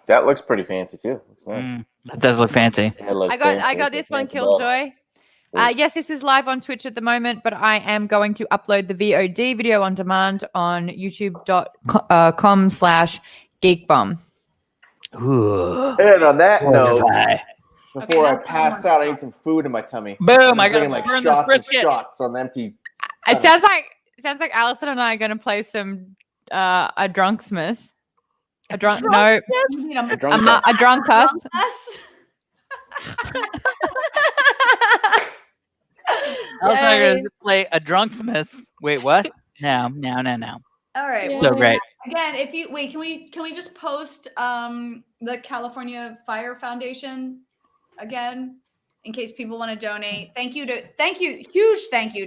That looks pretty fancy too. Looks nice. That does look fancy. I got this one, Killjoy. Yes, this is live on Twitch at the moment, but I am going to upload the VOD video on demand on youtube.com/geekbomb. And on that note, before I pass out, I need some food in my tummy. Boom! I getting got like burn this shots and brisket. shots on empty. It sounds like Allison and I are going to play some a Drunksmas. A drunk no A drunkus. I was going to play a Drunksmith. Wait, what? No. All right. So great. Again, if you wait, can we just post the California Fire Foundation again in case people want to donate? Huge thank you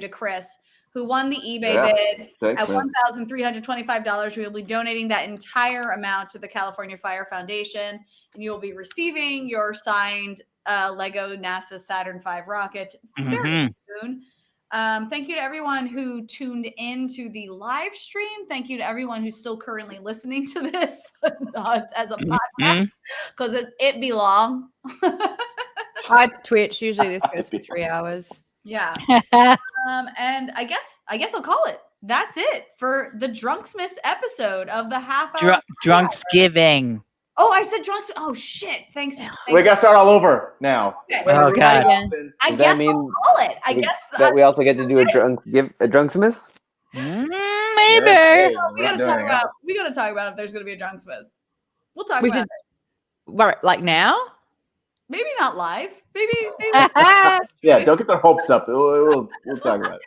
to Chris who won the eBay bid at $1,325. We will be donating that entire amount to the California Fire Foundation, and you will be receiving your signed Lego NASA Saturn V rocket very soon. Thank you to everyone who tuned in to the live stream. Thank you to everyone who's still currently listening to this as a podcast because it be long. It's Twitch. Usually this goes for 3 hours. Yeah. And I guess I'll call it. That's it for the Drunksmas episode of the half hour. Drunksgiving. Oh, I said drunks. Oh shit! Thanks. We got to start all over now. Okay. Oh god. I guess I'll call it. I guess that we also get to do a Drunksmas. Maybe. We gotta talk about if there's gonna be a Drunksmas. We'll talk about it. Like now? Maybe not live. Maybe. Yeah, don't get their hopes up. We'll talk about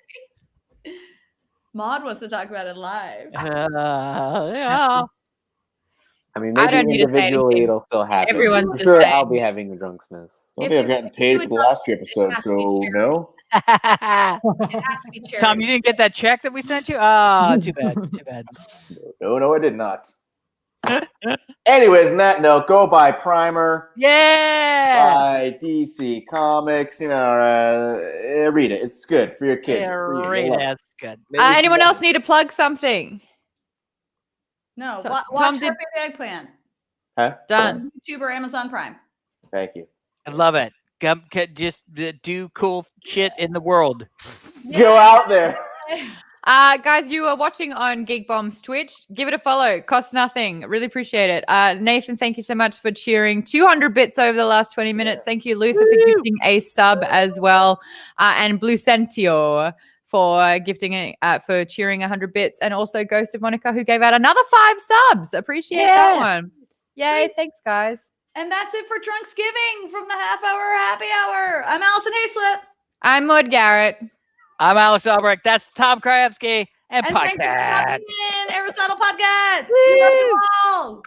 it. Maud wants to talk about it live. Yeah. I mean, I maybe don't need to say individually anything. it'll still happen. Everyone's For just sure, saying I'll be having a Drunksmith. I don't If think I've you- gotten if you paid for the last few episodes, has to be so shared. no. It has to be charity. Tom, you didn't get that check that we sent you? Ah, too bad. Too bad. No, I did not. Anyways, on that note, go buy Primer, Yeah. buy DC Comics. You know, read it. It's good for your kids. Yeah, Read it. right. You'll love it. That's good. Maybe some anyone else money. need to plug something? No, So- watch Tom Her did- Big Eggplant. Huh? Done. YouTube or Amazon Prime. Thank you. I love it. Just do cool shit in the world. Go out there. Guys, you are watching on Geek Bomb's Twitch. Give it a follow. Costs nothing. Really appreciate it. Nathan, thank you so much for cheering. 200 bits over the last 20 minutes. Thank you, Luther, for gifting a sub as well. And Blue Sentio for gifting for cheering 100 bits. And also Ghost of Monica, who gave out another 5 subs. Appreciate that one. Yay. Thanks, guys. And that's it for Drunksgiving from the Half Hour Happy Hour. I'm Allison Hayslip. I'm Maud Garrett. I'm Alex Albrecht. That's Tom Krajewski and And thanks for Podcast. dropping in Aristotle Podcast. We love you all.